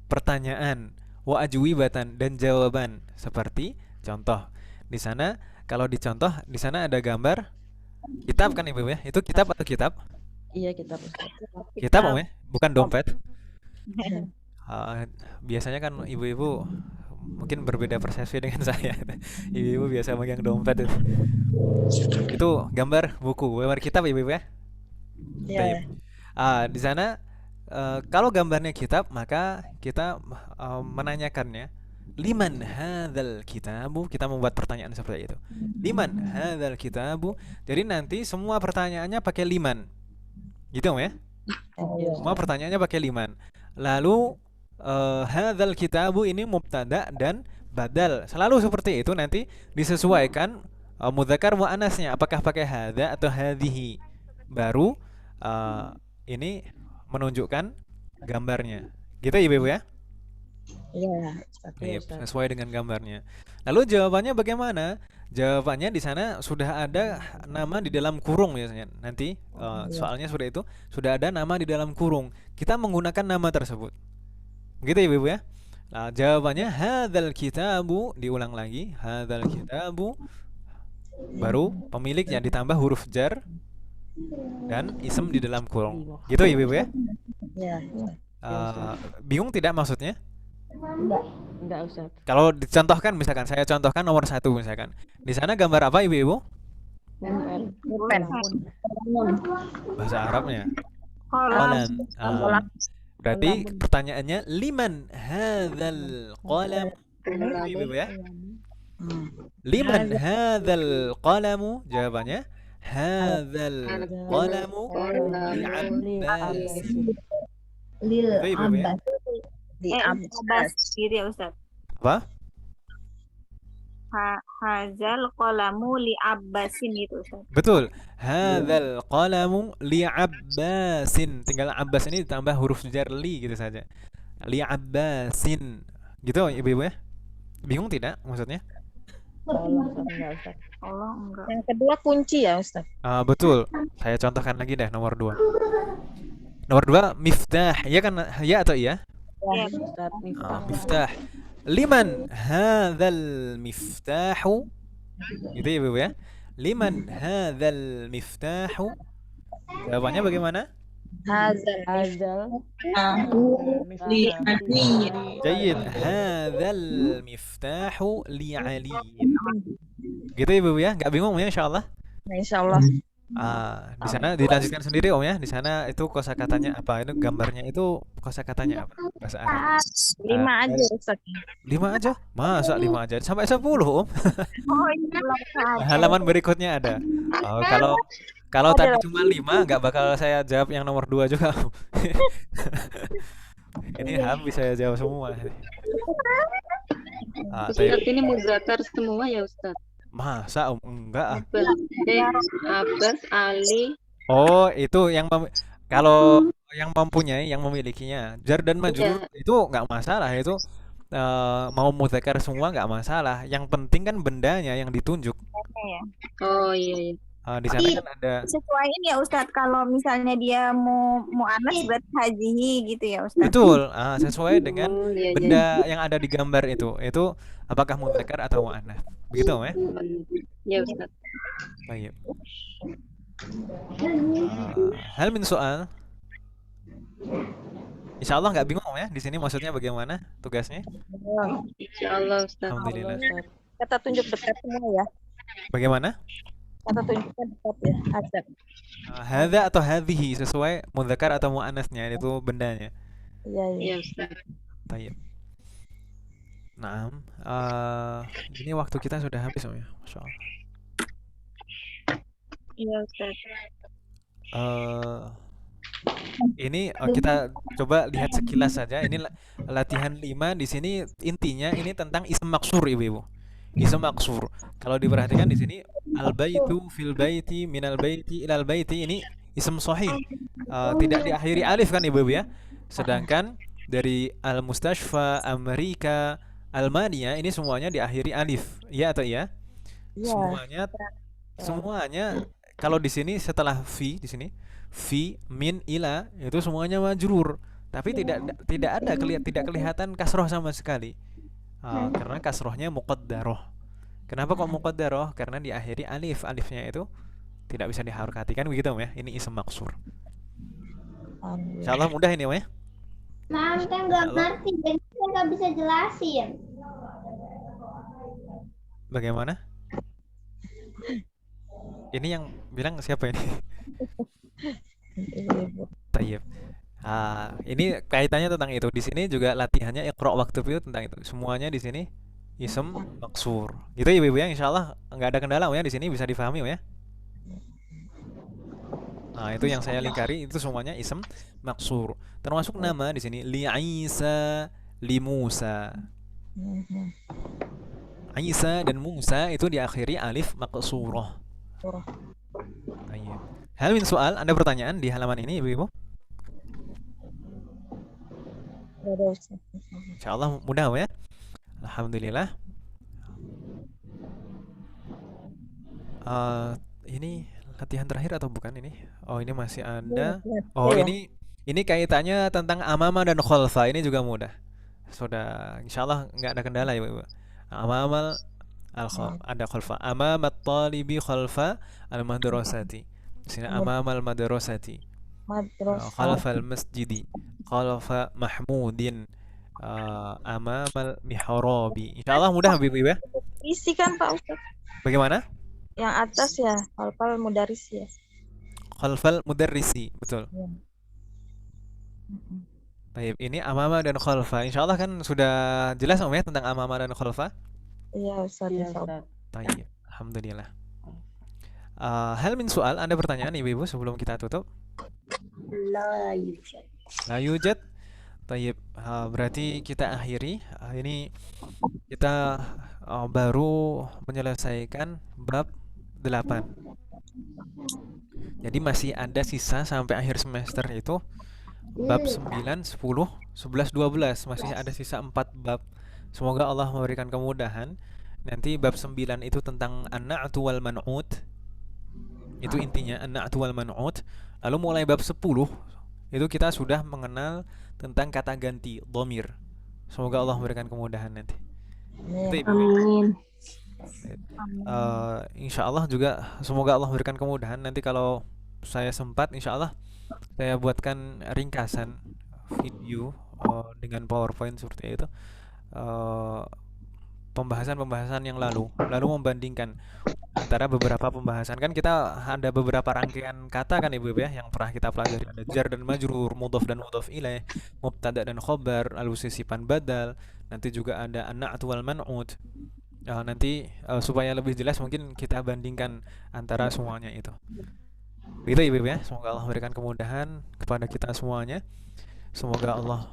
pertanyaan, wa ajwibatan, dan jawaban. Seperti contoh. Di sana kalau dicontoh di sana ada gambar kitab kan, Ibu ya? Itu kitab atau kitab? Iya, kitab Ustaz. Kitab ya? Bukan dompet. Biasanya kan ibu-ibu mungkin berbeda persepsi dengan saya. Ibu-ibu biasa megang dompet itu. Itu gambar buku, gambar kitab ibu-ibu ya? Iya. Di sana kalau gambarnya kitab, maka kita menanyakannya, liman hadzal kitabu, kita membuat pertanyaan seperti itu. Liman hadzal kitabu. Jadi nanti semua pertanyaannya pakai liman. Gitu ya? Semua pertanyaannya pakai liman. Lalu hadzal kitabu ini mubtada dan badal. Selalu seperti itu, nanti disesuaikan mudzakkar muannasnya, apakah pakai hadza atau hadhihi. Baru ini menunjukkan gambarnya. Gitu ya, Ibu ya? Iya, sesuai dengan gambarnya. Lalu jawabannya bagaimana? Jawabannya di sana sudah ada nama di dalam kurung biasanya. Nanti soalnya sudah itu sudah ada nama di dalam kurung. Kita menggunakan nama tersebut. Begitu ya, Ibu ya? Nah, jawabannya hadzal kitabu, diulang lagi, hadzal kitabu. Baru pemiliknya ditambah huruf jar dan isem di dalam kurung. Gitu ya, Ibu ya? Iya. Bingung tidak maksudnya? Enggak, Ustaz. Kalau dicontohkan, misalkan saya contohkan nomor 1 misalkan. Di sana gambar apa, Ibu-ibu? Pulpen. Bahasa Arabnya. Kolam. Qalam. Berarti pertanyaannya liman hadzal qalam. Ibu ya? Liman hadzal qalamu? Jawabannya hadzal qalamu li Abbas. Lil Abbas. Di Abbas gitu ya Ustaz. Apa? Hazal qalamu li Abbasin gitu Ustaz. Betul. Hadzal qalamu li Abbasin. Tinggal Abbas ini ditambah huruf jar li gitu saja. Li Abbasin. Gitu Ibu-ibu ya? Bingung tidak maksudnya? Enggak. Yang kedua kunci ya Ustaz. Betul. Saya contohkan lagi deh nomor 2. Nomor 2 miftah. Ya kan, ya atau iya? Ya, Ustaz, miftah. Liman hadzal miftahu? Gitu ya, Ibu ya? Liman hadzal miftahu? Jawabannya bagaimana? Hazal. Li Ali. Jayyid. Hadzal miftahu li Ali. Gitu Ibu ya? Enggak bingung ya, insyaallah? Insyaallah. Di sana dilanjutkan sendiri Om ya. Di sana itu kosakatanya apa? Itu gambarnya itu kosakatanya apa? Bahasa Arab. 5 aja Ustaz. 5 aja? Masa 5 aja? Sampai 10 Om. Oh iya. Halaman berikutnya ada. Kalau tadi cuma 5 nggak bakal saya jawab yang nomor 2 juga. Ini habis saya jawab semua. Ustaz, ini muzakkar semua ya Ustaz? Masa Om? Enggak. Abbas, Ali. Oh, itu yang kalau yang mempunyai, yang memilikinya. Jar dan majrur itu nggak masalah, itu mau mudzakkar semua nggak masalah. Yang penting kan bendanya yang ditunjuk. ya. Oh iya iya. Di sana kan ada Sesuaiin ya Ustadz, kalau misalnya dia mau anas berarti hajihi gitu ya Ustadz. betul, sesuai dengan Oh iya iya. benda yang ada di gambar itu apakah mudzakkar atau muannats. Begitu ya? Ya Ustaz. Baik. Hal min soal. Insya Allah nggak bingung ya di sini maksudnya bagaimana tugasnya? Insyaallah Ustaz. Alhamdulillah. Kata tunjuk dekat semua ya. Bagaimana? Kata tunjuknya dekat ya. Azab. Hadza atau hadhihi sesuai mudzakkar atau muannasnya itu bendanya. Iya iya. Iya Ustaz. Tayyib. Naam. Ini waktu kita sudah habis ya, Masya Allah. Iya Ustaz. Ini kita coba lihat sekilas saja. Ini latihan 5 di sini intinya ini tentang ism maksur Ibu-ibu. Ism maksur. Kalau diperhatikan di sini al-baitu fil baiti minal baiti ilal baiti ini ism sahih. Tidak diakhiri alif kan Ibu-ibu ya. Sedangkan dari al-mustashfa, Amerika, Almania ini semuanya diakhiri alif. Iya atau iya? Iya. Semuanya kalau di sini setelah fi di sini fi min ila itu semuanya majrur, tapi tidak kelihatan kasroh sama sekali. Karena kasrohnya muqaddarah. Kenapa kok muqaddarah? Karena diakhiri alif. Alifnya itu tidak bisa diharokati kan begitu ya. Ini ism maksur. Insyaallah mudah ini ya. Nah, kan nggak ngerti, jadi saya nggak bisa jelasin. Bagaimana? Ini yang bilang siapa ini? Tayyib. Ini kaitannya tentang itu. Di sini juga latihannya iqra waktub itu tentang itu. Semuanya di sini ism maksur. Gitu ya Ibu ya, insyaallah nggak ada kendala ya di sini bisa difahami ya. Nah, itu yang saya lingkari itu semuanya ism maksur. Termasuk nama di sini li Isa, li Musa. Isa dan Musa itu diakhiri alif maqsurah. Hal min soal, Anda pertanyaan di halaman ini Ibu-ibu? Insyaallah mudah ya. Alhamdulillah. Ini latihan terakhir atau bukan ini? Oh, ini masih ada. Oh, ini kaitannya tentang amama dan khalfa. Ini juga mudah. Sudah insyaallah nggak ada kendala ya, Ibu. Amamal ada khalfa. Amamat talibi khalfa al-madrasati. Di sini amamal madrasati. Khalfal masjidi. Khalfa mahmudin. Amamal mihrabi. Insyaallah mudah Ibu ya. Isi kan Pak Ustaz. Bagaimana? Yang atas ya, khalfal mudaris ya. Khalfal mudarrisi, betul. Baik, ini amama dan khalfa. Insyaallah kan sudah jelas ya tentang amama dan khalfa? Iya Ustaz. Iya Ustaz. Baik, alhamdulillah. Hal min soal, Anda pertanyaan Ibu-ibu sebelum kita tutup? La yujad. Baik, berarti kita akhiri. Ini kita baru menyelesaikan bab 8. Jadi masih ada sisa sampai akhir semester itu bab 9, 10, 11, 12. Masih ada sisa 4 bab. Semoga Allah memberikan kemudahan. Nanti bab 9 itu tentang an-na'tu wal man'ut. Itu intinya an-na'tu wal man'ut. Lalu mulai bab 10 itu kita sudah mengenal tentang kata ganti dhamir. Semoga Allah memberikan kemudahan nanti. Amin. Insya Allah juga semoga Allah memberikan kemudahan. Nanti kalau saya sempat insya Allah saya buatkan ringkasan video dengan PowerPoint seperti itu, pembahasan-pembahasan yang lalu membandingkan antara beberapa pembahasan. Kan kita ada beberapa rangkaian kata kan Ibu ya yang pernah kita pelajari, ada jar dan majrur, mudhaf dan mudhaf ilaih, mubtada dan khobar, lalu sisipan badal, nanti juga ada an-na'tu wal man'ut. Nanti supaya lebih jelas mungkin kita bandingkan antara semuanya itu. Begitu Ibu ya. Semoga Allah memberikan kemudahan kepada kita semuanya. Semoga Allah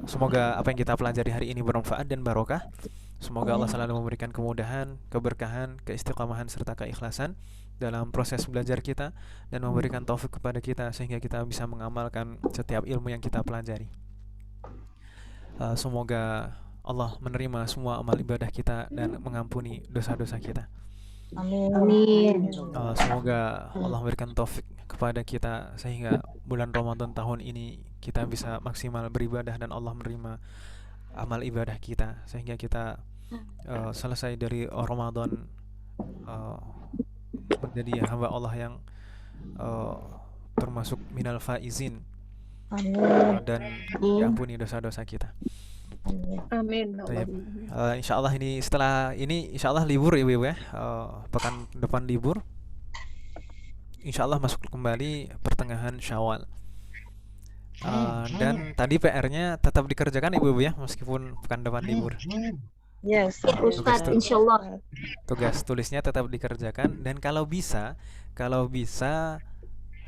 semoga apa yang kita pelajari hari ini bermanfaat dan barokah. Semoga Allah selalu memberikan kemudahan, keberkahan, keistiqamahan serta keikhlasan dalam proses belajar kita dan memberikan taufik kepada kita sehingga kita bisa mengamalkan setiap ilmu yang kita pelajari. Semoga Allah menerima semua amal ibadah kita dan mengampuni dosa-dosa kita. Amin. Semoga Allah memberikan taufik kepada kita sehingga bulan Ramadan tahun ini kita bisa maksimal beribadah dan Allah menerima amal ibadah kita sehingga kita selesai dari Ramadan menjadi hamba Allah yang termasuk minal faizin dan diampuni dosa-dosa kita. Amin. Insyaallah ini setelah ini insyaallah libur ya Ibu ya. Pekan depan libur. Insyaallah masuk kembali pertengahan Syawal. Dan tadi PR-nya tetap dikerjakan Ibu ya meskipun pekan depan libur. Yes. Ustaz, insyaallah. Tugas tulisnya tetap dikerjakan dan kalau bisa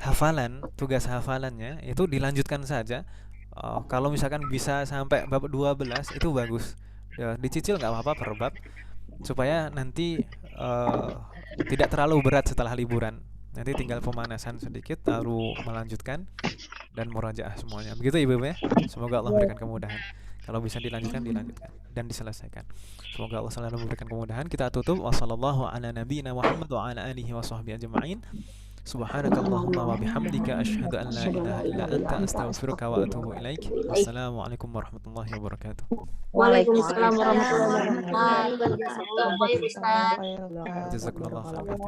hafalan, tugas hafalannya itu dilanjutkan saja. Kalau misalkan bisa sampai bab 12 itu bagus. Ya, dicicil nggak apa-apa per bab supaya nanti tidak terlalu berat setelah liburan. Nanti tinggal pemanasan sedikit baru melanjutkan dan murajaah semuanya. Begitu Ibu ya. Semoga Allah memberikan kemudahan. Kalau bisa dilanjutkan dan diselesaikan. Semoga Allah selalu memberikan kemudahan. Kita tutup wassallallahu ala nabiyina Muhammad wa ala alihi washabbihi ajma'in. Subhanakallahumma wa bihamdika asyhadu an la ilaha illa anta astaghfiruka wa atubu ilaik. Wassalamualaikum warahmatullahi wabarakatuh. Waalaikumsalam warahmatullahi wabarakatuh. Jazakallahu khairan. Jazakallahu khairan.